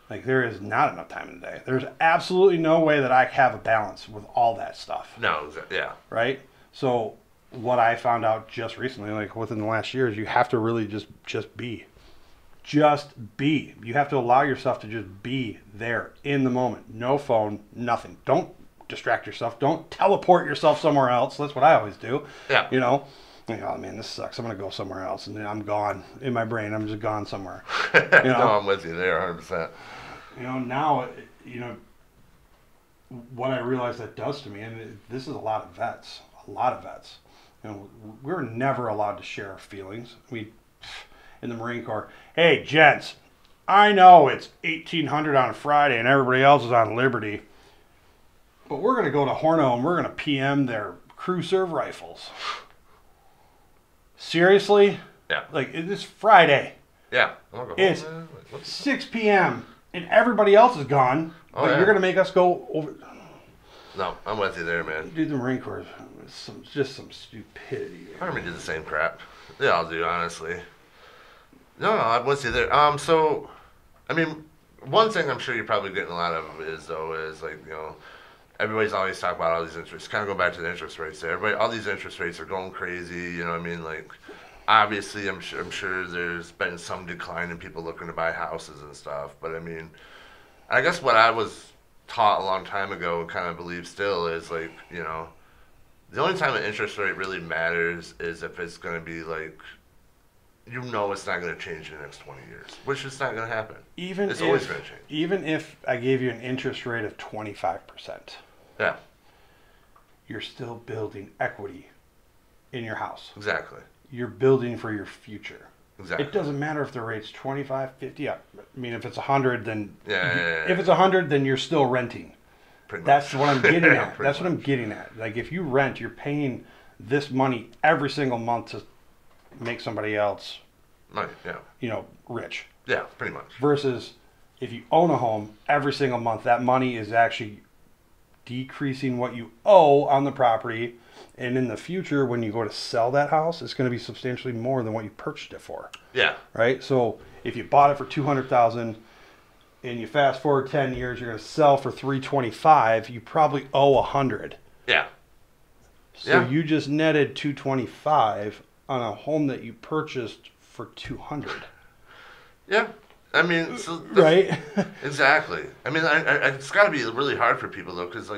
Like, there is not enough time in the day. There's absolutely no way that I have a balance with all that stuff. No, yeah. Right? So what I found out just recently, like within the last year, is you have to really just be. Just be. You have to allow yourself to just be there in the moment. No phone, nothing. Don't distract yourself. Don't teleport yourself somewhere else. That's what I always do. Yeah. Oh man, this sucks. I'm going to go somewhere else. And then I'm gone in my brain. I'm just gone somewhere. No, I'm with you there 100%. Now, what I realize that does to me, and this is a lot of vets. We're never allowed to share our feelings. In the Marine Corps, hey, gents, I know it's 1800 on a Friday and everybody else is on Liberty, but we're going to go to Horno and we're going to PM their crew serve rifles. Seriously? Yeah. Like, it's Friday. Yeah. It's 6 p.m. and everybody else is gone, but you're going to make us go over... No, I'm with you there, man. Dude, the Marine Corps is just some stupidity. Army did the same crap. They all do, honestly. No, I'm with you there. So, I mean, one thing I'm sure you're probably getting a lot of is like, everybody's always talking about all these interests. Kind of go back to the interest rates there. All these interest rates are going crazy. You know what I mean? Like, obviously, I'm sure there's been some decline in people looking to buy houses and stuff. But I mean, I guess what I was taught a long time ago and kind of believe still is like, the only time an interest rate really matters is if it's going to be like, it's not going to change in the next 20 years, which is not going to happen. It's always going to change. Even if I gave you an interest rate of 25%, yeah, you're still building equity in your house. Exactly. You're building for your future. Exactly. It doesn't matter if the rate's 25, 50. I mean, if it's 100, then if it's 100, then you're still renting. That's what I'm getting at. That's what I'm getting at. Like, if you rent, you're paying this money every single month to make somebody else, rich. Yeah, pretty much. Versus if you own a home, every single month that money is actually decreasing what you owe on the property, and in the future when you go to sell that house, it's going to be substantially more than what you purchased it for. Yeah. Right? So if you bought it for $200,000 and you fast forward 10 years, you're going to sell for $325,000, you probably owe $100,000. Yeah. So you just netted $225,000 on a home that you purchased for $200,000. Yeah. I mean, right? Exactly. I mean, it's got to be really hard for people though, because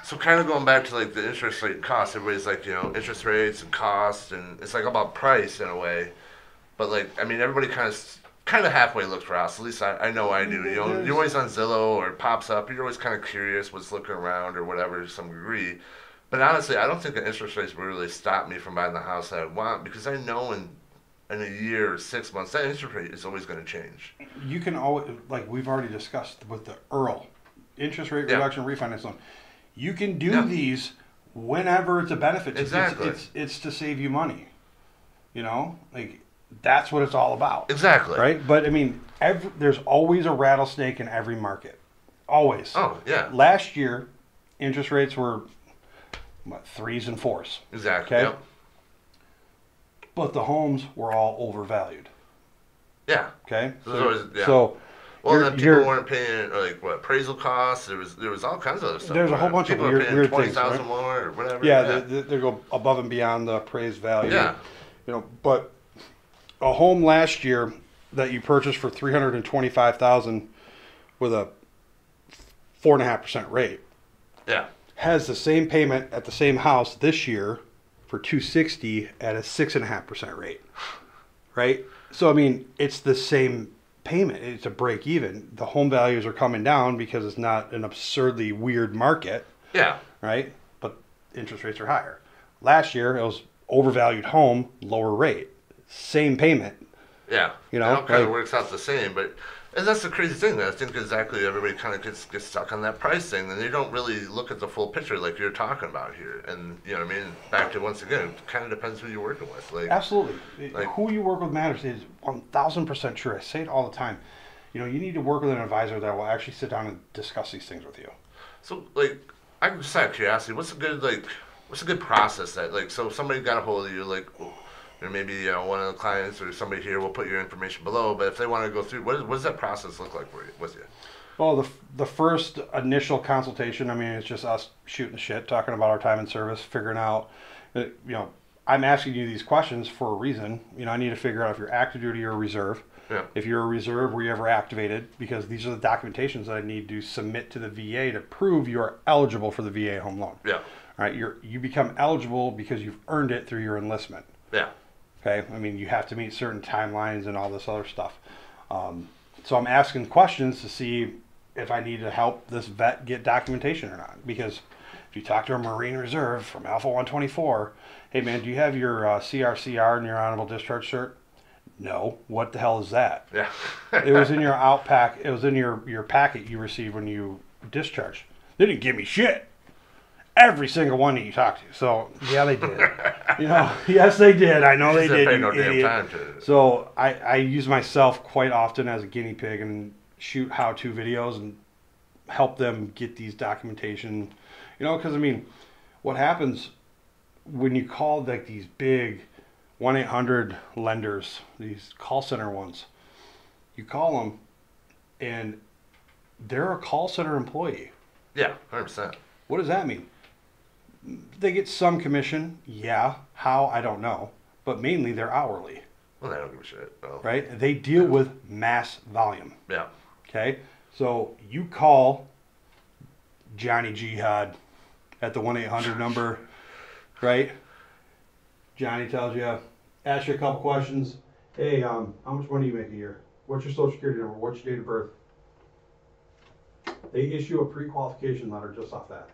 so kind of going back to like the interest rate and cost, everybody's like, interest rates and cost, and it's like about price in a way. But like, I mean, everybody kind of kind of halfway look for a house. At least I know I do. You know, you're always on Zillow or it pops up. You're always kind of curious what's looking around or whatever to some degree. But honestly, I don't think the interest rates will really stop me from buying the house that I want because I know in a year or 6 months that interest rate is always going to change. You can always, like we've already discussed with the EARL, interest rate reduction refinance loan. You can do these whenever it's a benefit. Exactly. It's to save you money. You know, like that's what it's all about. Exactly. Right. But I mean, there's always a rattlesnake in every market. Always. Oh yeah. Last year, interest rates were what, 3s and 4s. Exactly. Okay. Yep. But the homes were all overvalued. Yeah. Okay. So well, then people weren't paying like what appraisal costs. There was all kinds of other stuff. There's a whole bunch people of weird things, right? more or whatever. Yeah, they go above and beyond the appraised value. Yeah. You know, but a home last year that you purchased for $325,000 with a 4.5% rate. Yeah. Has the same payment at the same house this year for $260 at a 6.5% rate. Right? So I mean, it's the same payment. It's a break even. The home values are coming down because it's not an absurdly weird market. Yeah. Right? But interest rates are higher. Last year it was overvalued home, lower rate, same payment. Yeah. You know, it all kind of works out the same, but and that's the crazy thing. I think exactly everybody kind of gets stuck on that price thing, and they don't really look at the full picture like you're talking about here. And you know what I mean? Back to once again, it kind of depends who you're working with. Like absolutely, like, who you work with matters. Is 1,000% true. I say it all the time. You know, you need to work with an advisor that will actually sit down and discuss these things with you. So, like, I'm just out of curiosity. What's a good process that like so if somebody got a hold of you like. Or maybe one of the clients or somebody here will put your information below. But if they want to go through, what does that process look like with you? Well, the first initial consultation, I mean, it's just us shooting the shit, talking about our time and service, figuring out, I'm asking you these questions for a reason. You know, I need to figure out if you're active duty or reserve. Yeah. If you're a reserve, were you ever activated? Because these are the documentations that I need to submit to the VA to prove you are eligible for the VA home loan. Yeah. All right. You become eligible because you've earned it through your enlistment. Yeah. Okay, I mean, you have to meet certain timelines and all this other stuff. So I'm asking questions to see if I need to help this vet get documentation or not. Because if you talk to a Marine Reserve from Alpha 124, hey man, do you have your CRCR and your honorable discharge cert? No. What the hell is that? Yeah. It was in your outpack. It was in your packet you received when you discharged. They didn't give me shit. Every single one that you talked to. So yeah, they did. Yes, they did. I know they did. Pay no damn time to. So I use myself quite often as a guinea pig and shoot how-to videos and help them get these documentation. Because I mean, what happens when you call like these big 1-800 lenders, these call center ones? You call them, and they're a call center employee. Yeah, 100%. What does that mean? They get some commission, yeah. How, I don't know. But mainly they're hourly. Well, they don't give a shit. No. Right? They deal with mass volume. Yeah. Okay? So you call Johnny Jihad at the 1-800 number, right? Johnny tells you, asks you a couple questions. Hey, how much money do you make a year? What's your social security number? What's your date of birth? They issue a pre-qualification letter just off that.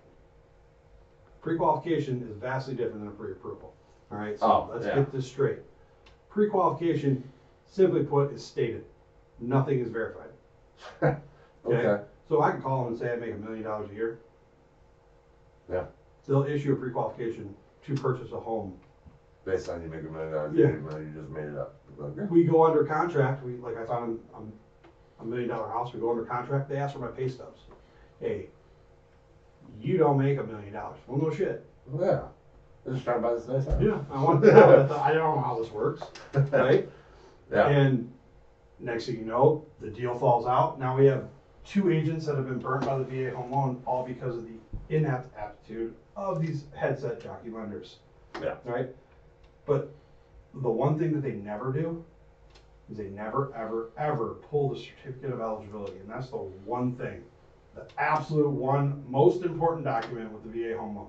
Pre-qualification is vastly different than a pre-approval. All right, so let's get this straight. Pre-qualification, simply put, is stated. Nothing is verified. Okay. So I can call them and say I make $1 million a year. Yeah. They'll issue a pre-qualification to purchase a home. Based on you make $1 million a year, you just made it up. Okay. We go under contract. I found a $1 million house. We go under contract. They ask for my pay stubs. Hey, you don't make $1 million. Well, no shit. Yeah. They're just trying to buy this nice house. Yeah. I don't know how this works. Right? Yeah. And next thing you know, the deal falls out. Now we have 2 agents that have been burnt by the VA home loan, all because of the inept aptitude of these headset jockey lenders. Yeah. Right? But the one thing that they never do is they never, ever, ever pull the certificate of eligibility. And that's the one thing. The absolute one most important document with the VA home loan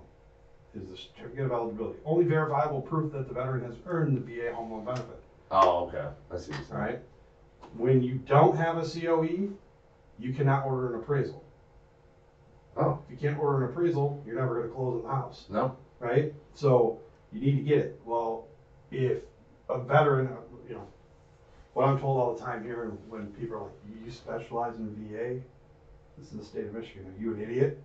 is the certificate of eligibility. Only verifiable proof that the veteran has earned the VA home loan benefit. Oh, okay. I see what you're saying. All right. When you don't have a COE, you cannot order an appraisal. Oh. If you can't order an appraisal, you're never going to close on the house. No. Right? So you need to get it. Well, if a veteran, you know, what I'm told all the time here when people are like, you specialize in VA? This is the state of Michigan. Are you an idiot?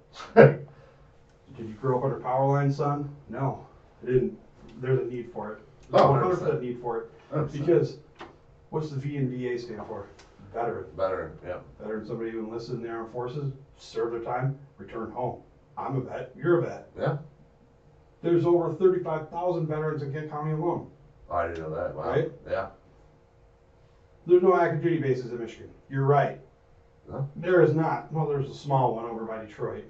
Did you grow up under power lines, son? No, I didn't. There's a need for it. There's 100% need for it. 100%. Because what's the V and VA stand for? Veteran. Veteran, yeah. Veteran, somebody who enlisted in the armed forces, served their time, returned home. I'm a vet. You're a vet. Yeah. There's over 35,000 veterans in Kent County alone. Oh, I didn't know that. Wow. Right? Yeah. There's no active duty bases in Michigan. You're right. No? There is not. Well, there's a small one over by Detroit.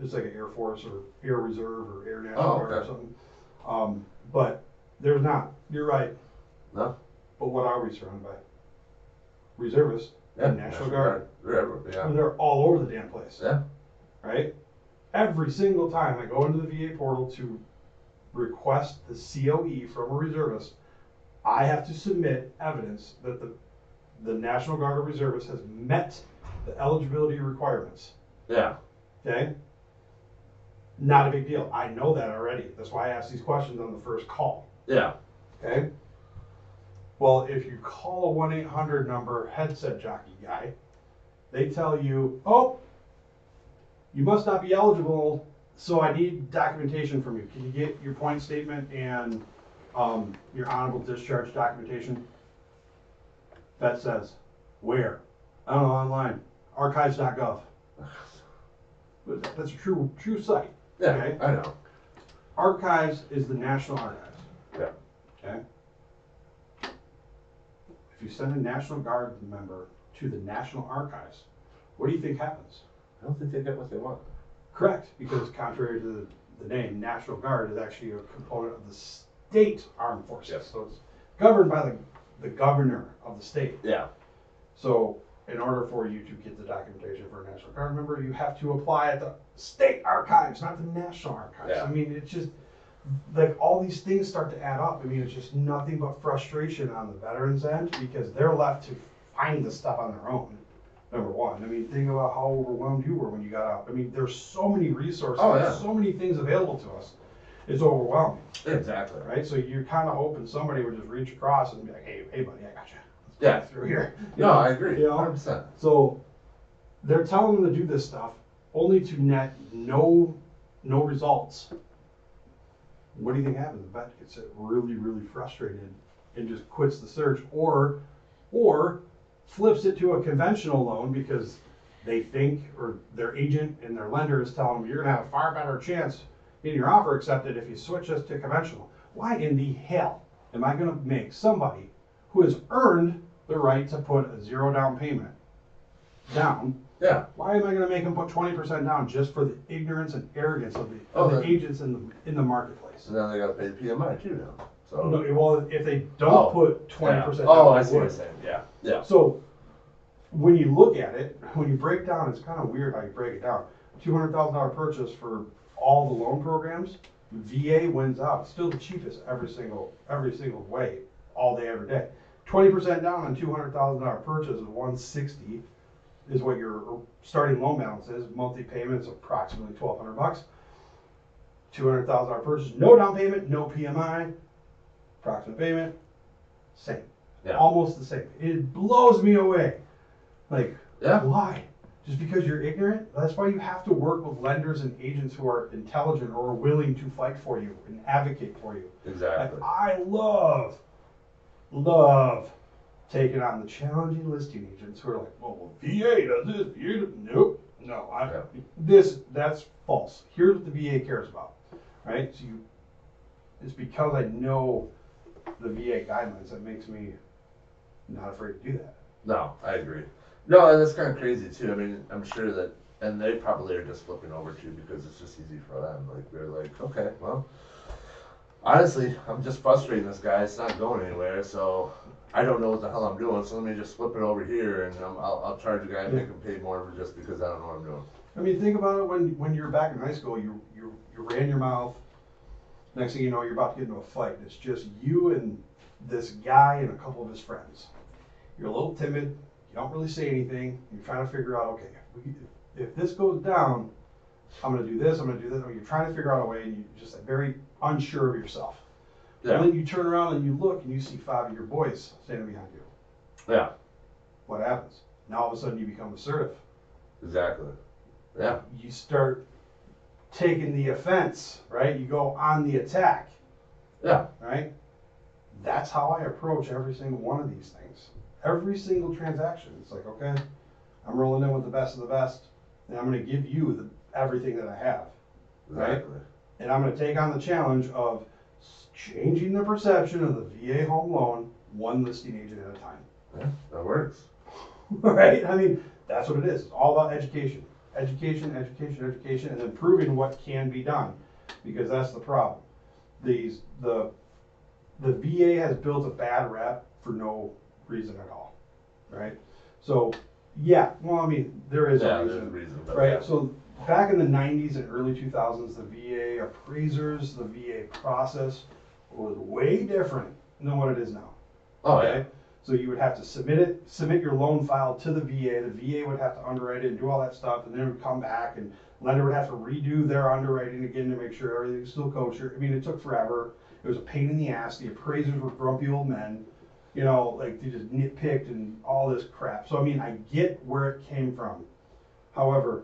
It's like an Air Force or Air Reserve or Air National Guard or something. But there's not. You're right. No? But what are we surrounded by? Reservists and National Guard. Yeah. And they're all over the damn place. Yeah. Right? Every single time I go into the VA portal to request the COE from a reservist, I have to submit evidence that the National Guard or reservist has met the eligibility requirements. Yeah. Okay? Not a big deal. I know that already. That's why I asked these questions on the first call. Yeah. Okay? Well, if you call a 1-800 number headset jockey guy, they tell you, oh, you must not be eligible, so I need documentation from you. Can you get your point statement and your honorable discharge documentation? That says, where? I don't know, online. Archives.gov. But that's a true site. Yeah, okay? I know. Archives is the National Archives. Yeah. Okay? If you send a National Guard member to the National Archives, what do you think happens? I don't think they get what they want. Correct, because contrary to the name, National Guard is actually a component of the state armed forces. Yes. So it's governed by the governor of the state. Yeah. So in order for you to get the documentation for a National Guard member, you have to apply at the state archives, not the National Archives. Yeah. I mean, it's just, like, all these things start to add up. I mean, it's just nothing but frustration on the veterans' end because they're left to find the stuff on their own. Number one. I mean, think about how overwhelmed you were when you got out. I mean, there's so many resources, there's so many things available to us. It's overwhelming. Exactly. Right? So you're kind of hoping somebody would just reach across and be like, hey buddy, I got you. Yeah. Through here. No, I agree. You know? 100%. So they're telling them to do this stuff only to net no results. What do you think happens? The vet gets really, really frustrated and just quits the search or flips it to a conventional loan because they think, or their agent and their lender is telling them, you're going to have a far better chance getting your offer accepted if you switch this to conventional. Why in the hell am I going to make somebody who has earned the right to put a zero down payment down? Yeah. Why am I going to make them put 20% down just for the ignorance and arrogance of the agents in the marketplace? So now they got to pay the PMI too now. So. No, well, if they don't put 20% down, oh, I see what you're saying. Yeah. Yeah. So when you look at it, when you break down, it's kind of weird how you break it down. $200,000 purchase for all the loan programs, VA wins out. It's still the cheapest every single way, all day, every day. 20% down on $200,000 purchase is $160 is what your starting loan balance is. Monthly payments approximately $1,200. $200,000 purchase, no down payment, no PMI, approximate payment, same. Yeah. Almost the same. It blows me away. Like, yeah. Why? Just because you're ignorant? That's why you have to work with lenders and agents who are intelligent or are willing to fight for you and advocate for you. Exactly. Like, I love taking on the challenging listing agents who are like, well, VA does this, VA does, nope, no, that's false. Here's what the VA cares about, right? So it's because I know the VA guidelines that makes me not afraid to do that. No, I agree. No, and that's kind of crazy too. I mean, I'm sure that, and they probably are just flipping over too because it's just easy for them. Like, they're like, okay, well, honestly, I'm just frustrating this guy. It's not going anywhere, so I don't know what the hell I'm doing. So let me just flip it over here, and I'll charge the guy and make him pay more just because I don't know what I'm doing. I mean, think about it when you're back in high school. You ran your mouth. Next thing you know, you're about to get into a fight. It's just you and this guy and a couple of his friends. you're a little timid, you don't really say anything, you're trying to figure out, okay, if this goes down, I'm going to do this, I'm going to do this. Or you're trying to figure out a way, and you're just like, very unsure of yourself. Yeah. And then you turn around and you look, and you see 5 of your boys standing behind you. Yeah. What happens? Now all of a sudden you become assertive. Exactly. Yeah. You start taking the offense, right? You go on the attack. Yeah. Right? That's how I approach every single one of these things. Every single transaction. It's like, okay, I'm rolling in with the best of the best, and I'm going to give you everything that I have. Right? Exactly. And I'm going to take on the challenge of changing the perception of the VA home loan one listing agent at a time. Yeah, that works. Right? I mean, that's what it is. It's all about education. Education, education, education, and then proving what can be done. Because that's the problem. The VA has built a bad rep for no reason at all. Right? So, yeah, well, I mean, there is a reason. There's a reason. Right? Yeah. So, back in the 90s and early 2000s, the VA appraisers, the VA process was way different than what it is now. Oh, Okay? yeah. So you would have to submit your loan file to the VA. The VA would have to underwrite it and do all that stuff, and then it would come back, and lender would have to redo their underwriting again to make sure everything's still kosher. I mean, it took forever. It was a pain in the ass. The appraisers were grumpy old men, you know, like they just nitpicked and all this crap. So I mean, I get where it came from. However,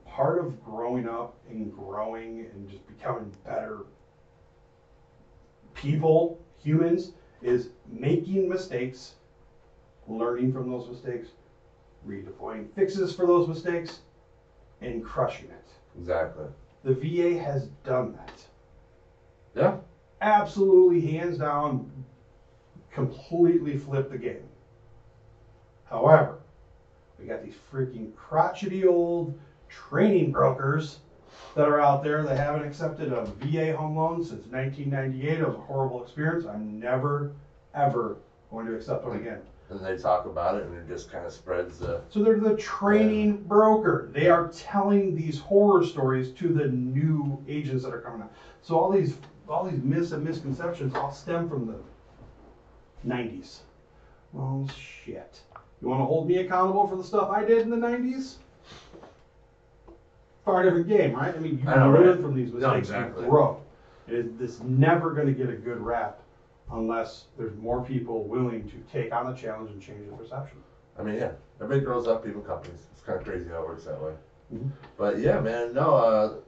part of growing up and growing and just becoming better people, humans, is making mistakes, learning from those mistakes, redeploying fixes for those mistakes, and crushing it. Exactly. The VA has done that. Yeah. Absolutely, hands down, completely flipped the game. However, we got these freaking crotchety old training brokers that are out there that haven't accepted a VA home loan since 1998. It was a horrible experience. I'm never, ever going to accept one again. And they talk about it, and it just kind of spreads the. So they're the training broker. They are telling these horror stories to the new agents that are coming out. So all these myths and misconceptions all stem from the 90s. Well, shit. You want to hold me accountable for the stuff I did in the 90s? Far different game, right? I mean, you learn from these mistakes and grow. It's never going to get a good rap unless there's more people willing to take on the challenge and change the perception. I mean, yeah, everybody grows up, even companies. It's kind of crazy how it works that way. Mm-hmm. But yeah, man, no,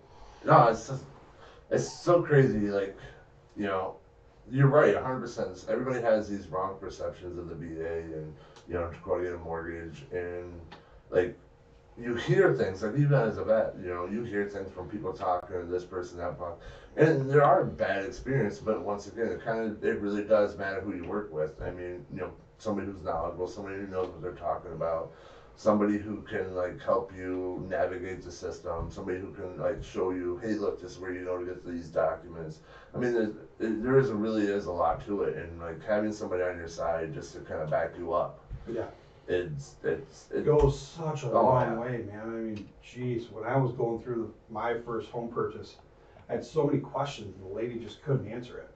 it's so crazy. Like, you know, you're right, 100%. Everybody has these wrong perceptions of the VA and, you know, to get a mortgage, and like, you hear things, like even as a vet, you know, you hear things from people talking to this person, that person, and there are bad experiences, but once again, it really does matter who you work with. I mean, you know, somebody who's knowledgeable, somebody who knows what they're talking about, somebody who can like help you navigate the system, somebody who can like show you, hey, look, this is where you know to get these documents. I mean, there really is a lot to it, and like having somebody on your side just to kind of back you up. Yeah. It goes such a long way, man. I mean, geez, when I was going through my first home purchase, I had so many questions, and the lady just couldn't answer it.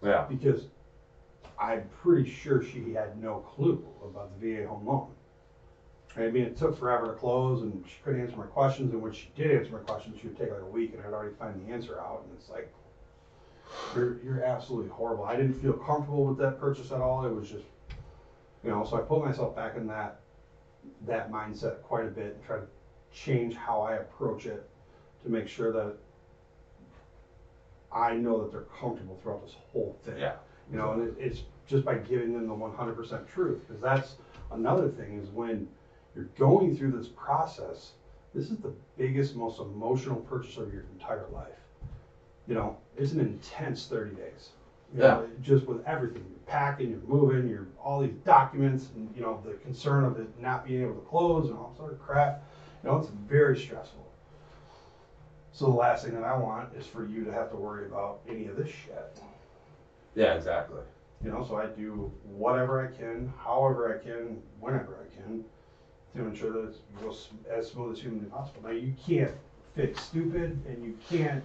Yeah. Because I'm pretty sure she had no clue about the VA home loan. I mean, it took forever to close, and she couldn't answer my questions, and when she did answer my questions, she would take like a week, and I'd already find the answer out, and it's like, you're absolutely horrible. I didn't feel comfortable with that purchase at all. It was just, you know, so I put myself back in that mindset quite a bit and try to change how I approach it to make sure that I know that they're comfortable throughout this whole thing. Yeah. You know, and it's just by giving them the 100% truth, because that's another thing is when you're going through this process, this is the biggest, most emotional purchase of your entire life. You know, it's an intense 30 days. You know, just with everything, you're packing, you're moving, you're all these documents, and you know the concern of it not being able to close and all sort of crap. You know, it's very stressful. So the last thing that I want is for you to have to worry about any of this shit. Yeah, exactly. You know, so I do whatever I can, however I can, whenever I can, to ensure that it goes as smooth as humanly possible. Now you can't fix stupid, and you can't.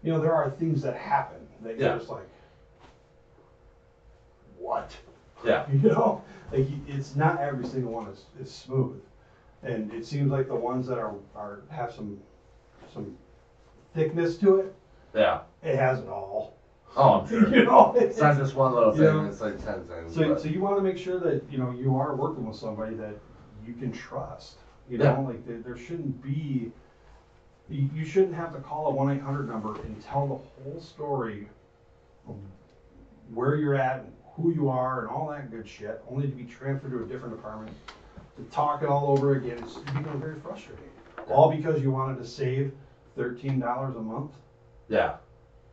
You know, there are things that happen that you're just like, what? Yeah. You know, like it's not every single one is smooth, and it seems like the ones that are have some thickness to it. Yeah. It has it all. Oh, I'm sure. You know, it's not just one little thing. You know, it's like 10 things. So you want to make sure that you are working with somebody that you can trust. You know, like there shouldn't be. You shouldn't have to call a 1-800 number and tell the whole story of where you're at and who you are and all that good shit, only to be transferred to a different department to talk it all over again. It's become very frustrating. All because you wanted to save $13 a month. Yeah.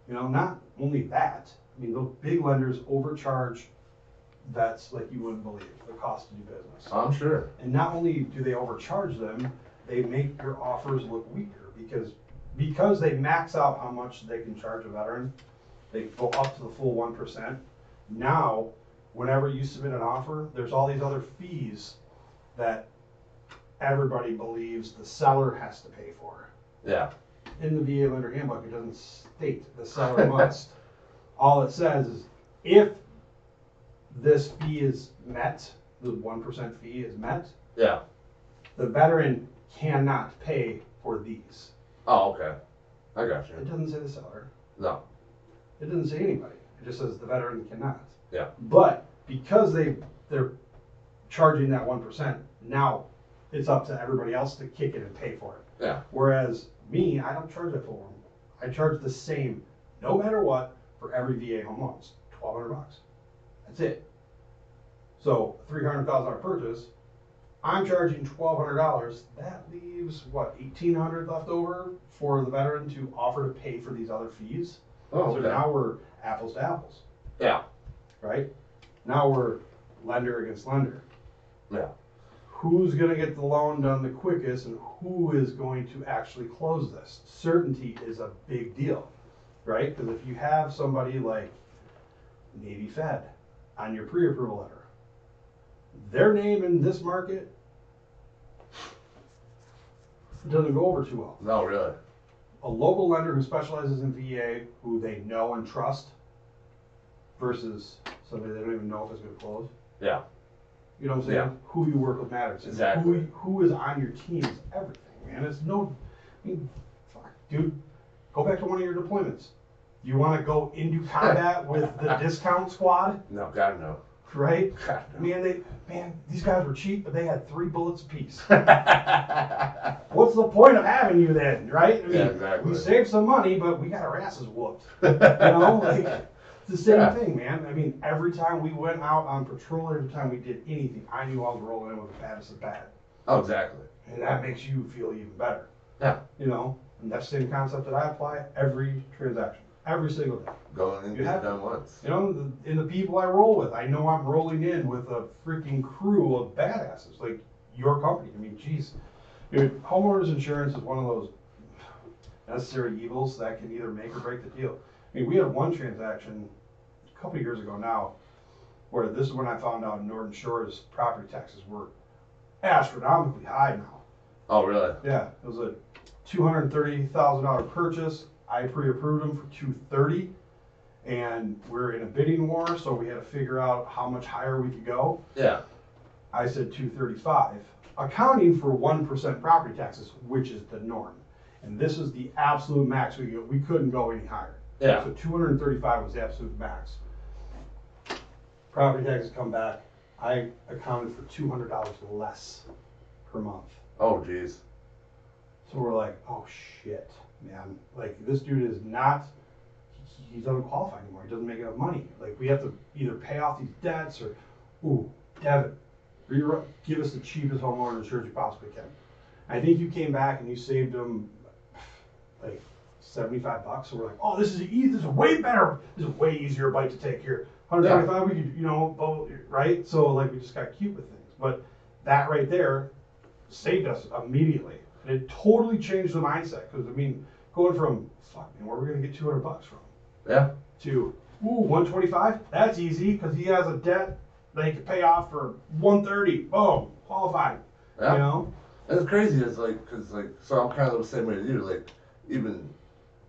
Not only that. I mean, those big lenders overcharge vets like you wouldn't believe the cost to do business. I'm sure. And not only do they overcharge them, they make your offers look weaker because they max out how much they can charge a veteran. They go up to the full 1%. Now, whenever you submit an offer, there's all these other fees that everybody believes the seller has to pay for. Yeah. In the VA lender handbook, it doesn't state the seller must. All it says is if this fee is met, the 1% fee is met, yeah, the veteran cannot pay for these. Oh, okay. I got you. It doesn't say the seller. No. It doesn't say anybody. It just says the veteran cannot. Yeah. But because they're charging that 1%, now it's up to everybody else to kick it and pay for it. Yeah. Whereas me, I don't charge that for them. I charge the same, no matter what, for every VA home loan. It's $1,200. That's it. So $300,000 purchase, I'm charging $1,200. That leaves what, $1,800 left over for the veteran to offer to pay for these other fees. Oh, so okay. now we're apples to apples. Yeah. Right? Now we're lender against lender. Yeah. Who's going to get the loan done the quickest and who is going to actually close this? Certainty is a big deal, right? Because if you have somebody like Navy Fed on your pre-approval letter, their name in this market doesn't go over too well. No, really. A local lender who specializes in VA, who they know and trust, versus somebody they don't even know if it's going to close. Yeah. You know what I'm saying? Yeah. Who you work with matters. Exactly. Who is on your team is everything, man. It's no, I mean, fuck, dude. Go back to one of your deployments. You want to go into combat with the discount squad, No, God no. right? God no. Man, these guys were cheap, but they had 3 bullets apiece. What's the point of having you then, right? I mean, Yeah, exactly. we saved some money, but we got our asses whooped. It's the same thing, man. I mean, every time we went out on patrol, every time we did anything, I knew I was rolling in with the baddest of bad. Oh, exactly. And that makes you feel even better. Yeah. And that's the same concept that I apply every transaction, every single day. Going and get it done once. In the people I roll with, I know I'm rolling in with a freaking crew of badasses, like your company. I mean, geez. Dude, homeowners insurance is one of those necessary evils that can either make or break the deal. I mean, we had one transaction a couple of years ago now, where this is when I found out Northern Shore's property taxes were astronomically high now. Oh, really? Yeah, it was a $230,000 purchase. I pre-approved them for $230,000, and we're in a bidding war, so we had to figure out how much higher we could go. Yeah. I said $235,000, accounting for 1% property taxes, which is the norm. And this is the absolute max we go. We couldn't go any higher. Yeah. So $235,000 was the absolute max. Property taxes come back. I accounted for $200 less per month. Oh, geez. So we're like, oh shit, man. Like, this dude is not, he doesn't qualify anymore. He doesn't make enough money. Like, we have to either pay off these debts or, ooh, Devin, give us the cheapest homeowner insurance you possibly can. I think you came back and you saved him like $75. So we're like, oh, this is way better. This is way easier bite to take here. 125, we could, right? So like, we just got cute with things. But that right there saved us immediately. And it totally changed the mindset. Because, I mean, going from, fuck, man, where are we going to get $200 from? Yeah. To, ooh, 125? That's easy, because he has a debt that he can pay off for 130. Boom, qualified. Yeah. And it's crazy, it's like, because, like, so I'm kind of the same way as you. Like, even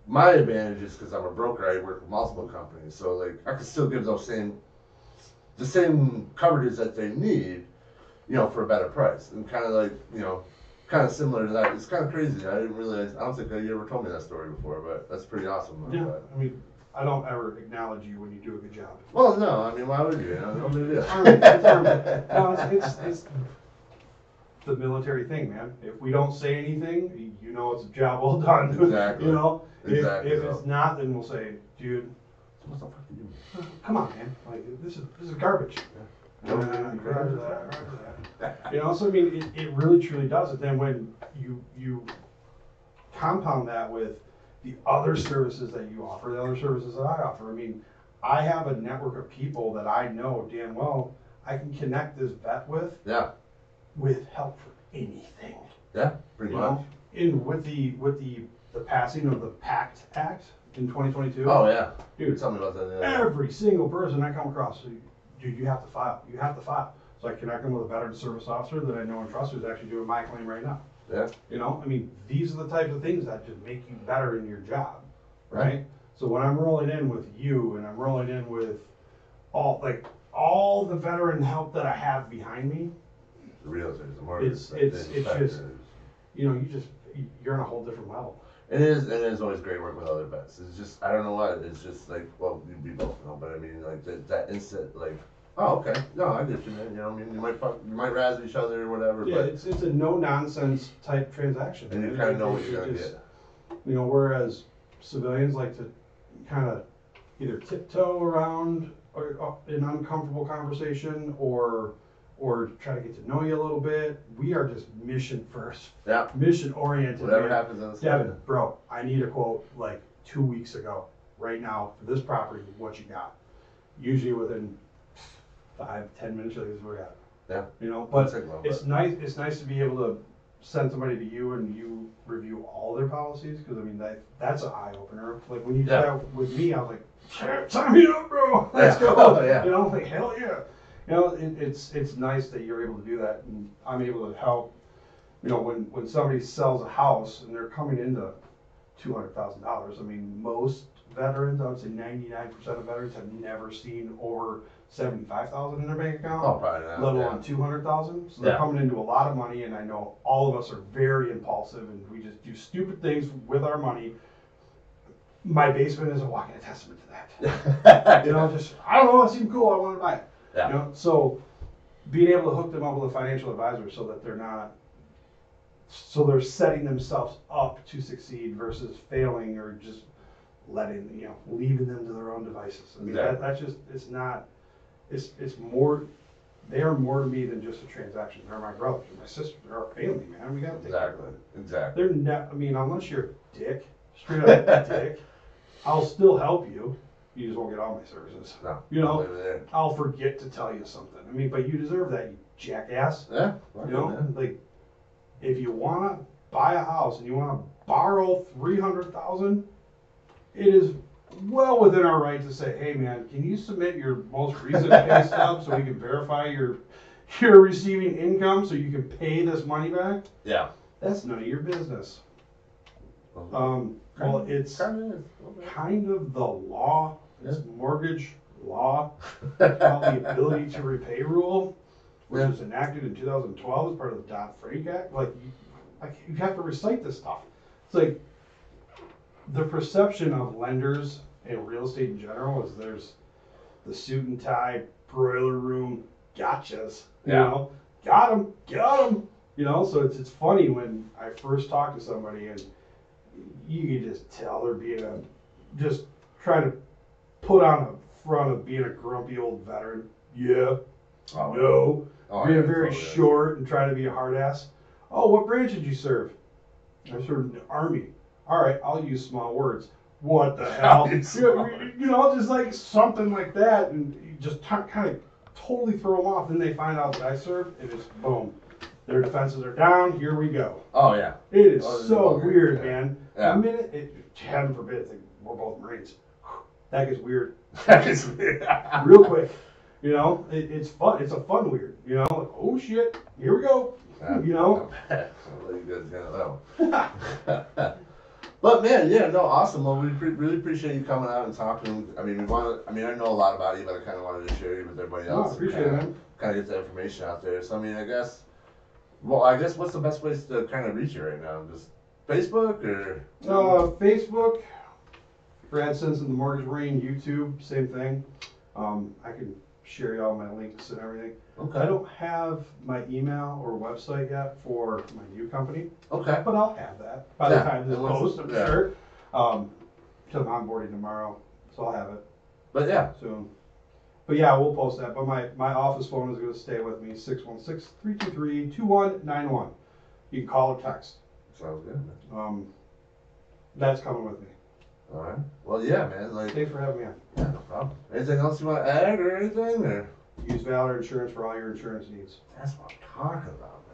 my advantage is because I'm a broker, I work with multiple companies. So, like, I can still give those same the same coverages that they need, for a better price. And kind of like, kind of similar to that. It's kind of crazy. I didn't realize, I don't think you ever told me that story before, but that's pretty awesome. Yeah, I mean, I don't ever acknowledge you when you do a good job. Well, no, I mean, why would you? No big deal. It's the military thing, man. If we don't say anything, it's a job well done. Exactly. If it's not, then we'll say, dude, what the fuck are you doing? Come on, man. Like, this is garbage. So I mean, it really truly does it. Then when you compound that with the other services that you offer, the other services that I offer. I mean, I have a network of people that I know damn well I can connect this vet with. Yeah. With help for anything. Yeah, pretty much. And with the passing of the PACT Act in 2022. Oh yeah, dude, tell me about that. Every single person I come across, dude, you have to file. You have to file. So I connect them with a veteran service officer that I know and trust who's actually doing my claim right now. Yeah. I mean, these are the types of things that just make you better in your job, right? So when I'm rolling in with you and I'm rolling in with all the veteran help that I have behind me, the realtors, the mortgage, it's just, you're on a whole different level. It is always great working with other vets. It's just, I don't know what, it's just like, well, we both know, but I mean, like, that instant, like, oh, okay, no, I get you, man, I mean, you might razz each other or whatever, yeah, but it's a no-nonsense type transaction. And you kind of know what you're going to get. Whereas civilians like to kind of either tiptoe around an uncomfortable conversation or try to get to know you a little bit. We are just mission first. Yeah. Mission oriented. Whatever happens on the Devin, bro, I need a quote like 2 weeks ago. Right now, for this property, what you got? Usually within 5-10 minutes, like, this is what we got. Yeah. But it's nice. It's nice to be able to send somebody to you and you review all their policies, because I mean that's an eye opener. Like when you did that with me, I was like, sign me up, bro. Let's go. Yeah. Like hell yeah. It's nice that you're able to do that, and I'm able to help. When somebody sells a house and they're coming into $200,000. I mean, most veterans, I would say 99% of veterans, have never seen over $75,000 in their bank account. Oh, probably not. Let alone $200,000. So they're coming into a lot of money, and I know all of us are very impulsive, and we just do stupid things with our money. My basement is a walking testament to that. Just I don't know, it seemed cool, I want to buy it. Yeah. So being able to hook them up with a financial advisor so that they're setting themselves up to succeed versus failing or just leaving them to their own devices. I mean, that's just, it's more, they are more to me than just a transaction. They're my brothers, they're my sisters, they're our family, man. We gotta take care of them. Exactly. Unless you're a dick, straight up dick, I'll still help you. You just won't get all my services. No. I'll forget to tell you something. I mean, but you deserve that, you jackass. Yeah. Like, if you want to buy a house and you want to borrow $300,000, it is well within our right to say, hey man, can you submit your most recent pay stub so we can verify you're receiving income so you can pay this money back? Yeah. That's none of your business. Well, it's kind of the law. It's mortgage law called the ability to repay rule, which was enacted in 2012 as part of the Dodd-Frank Act. Like you have to recite this stuff. It's like the perception of lenders and real estate in general is there's the suit and tie, broiler room gotchas. Got them. So it's funny when I first talk to somebody and you can just tell they're just trying to put on a front of being a grumpy old veteran. Yeah. Oh, no. Oh, being very short and trying to be a hard ass. Oh, what branch did you serve? I served in the Army. All right, I'll use small words. What the hell? Just like something like that, and you just kind of totally throw them off. Then they find out that I served, and it's boom. Their defenses are down. Here we go. Oh yeah. It is so weird, man. Yeah. The minute, heaven forbid, it's like we're both Marines. That gets weird. Real quick. It's fun. It's a fun weird. Like, oh shit, here we go. I'll let you guys handle that one. But man, yeah, no, awesome. Well, we really appreciate you coming out and talking. I mean, I know a lot about you, but I kind of wanted to share you with everybody No, I else. appreciate it, man. Kind of get the information out there. So I mean, I guess what's the best place to kind of reach you right now? Just Facebook or? Facebook, Brad Stinson, the Mortgage Brain, YouTube, same thing. I can share you all my links and everything. Okay. I don't have my email or website yet for my new company. Okay. But I'll have that by the time this posts, I'm sure. Till I'm onboarding tomorrow, so I'll have it. But yeah. Soon. But yeah, we'll post that. But my office phone is going to stay with me, 616-323-2191. You can call or text. Sounds good, man. That's coming with me. All right. Well, yeah, man. Thanks for having me on. Yeah, no problem. Anything else you want to add or anything? Or? Use Valor Insurance for all your insurance needs. That's what I'm talking about, man.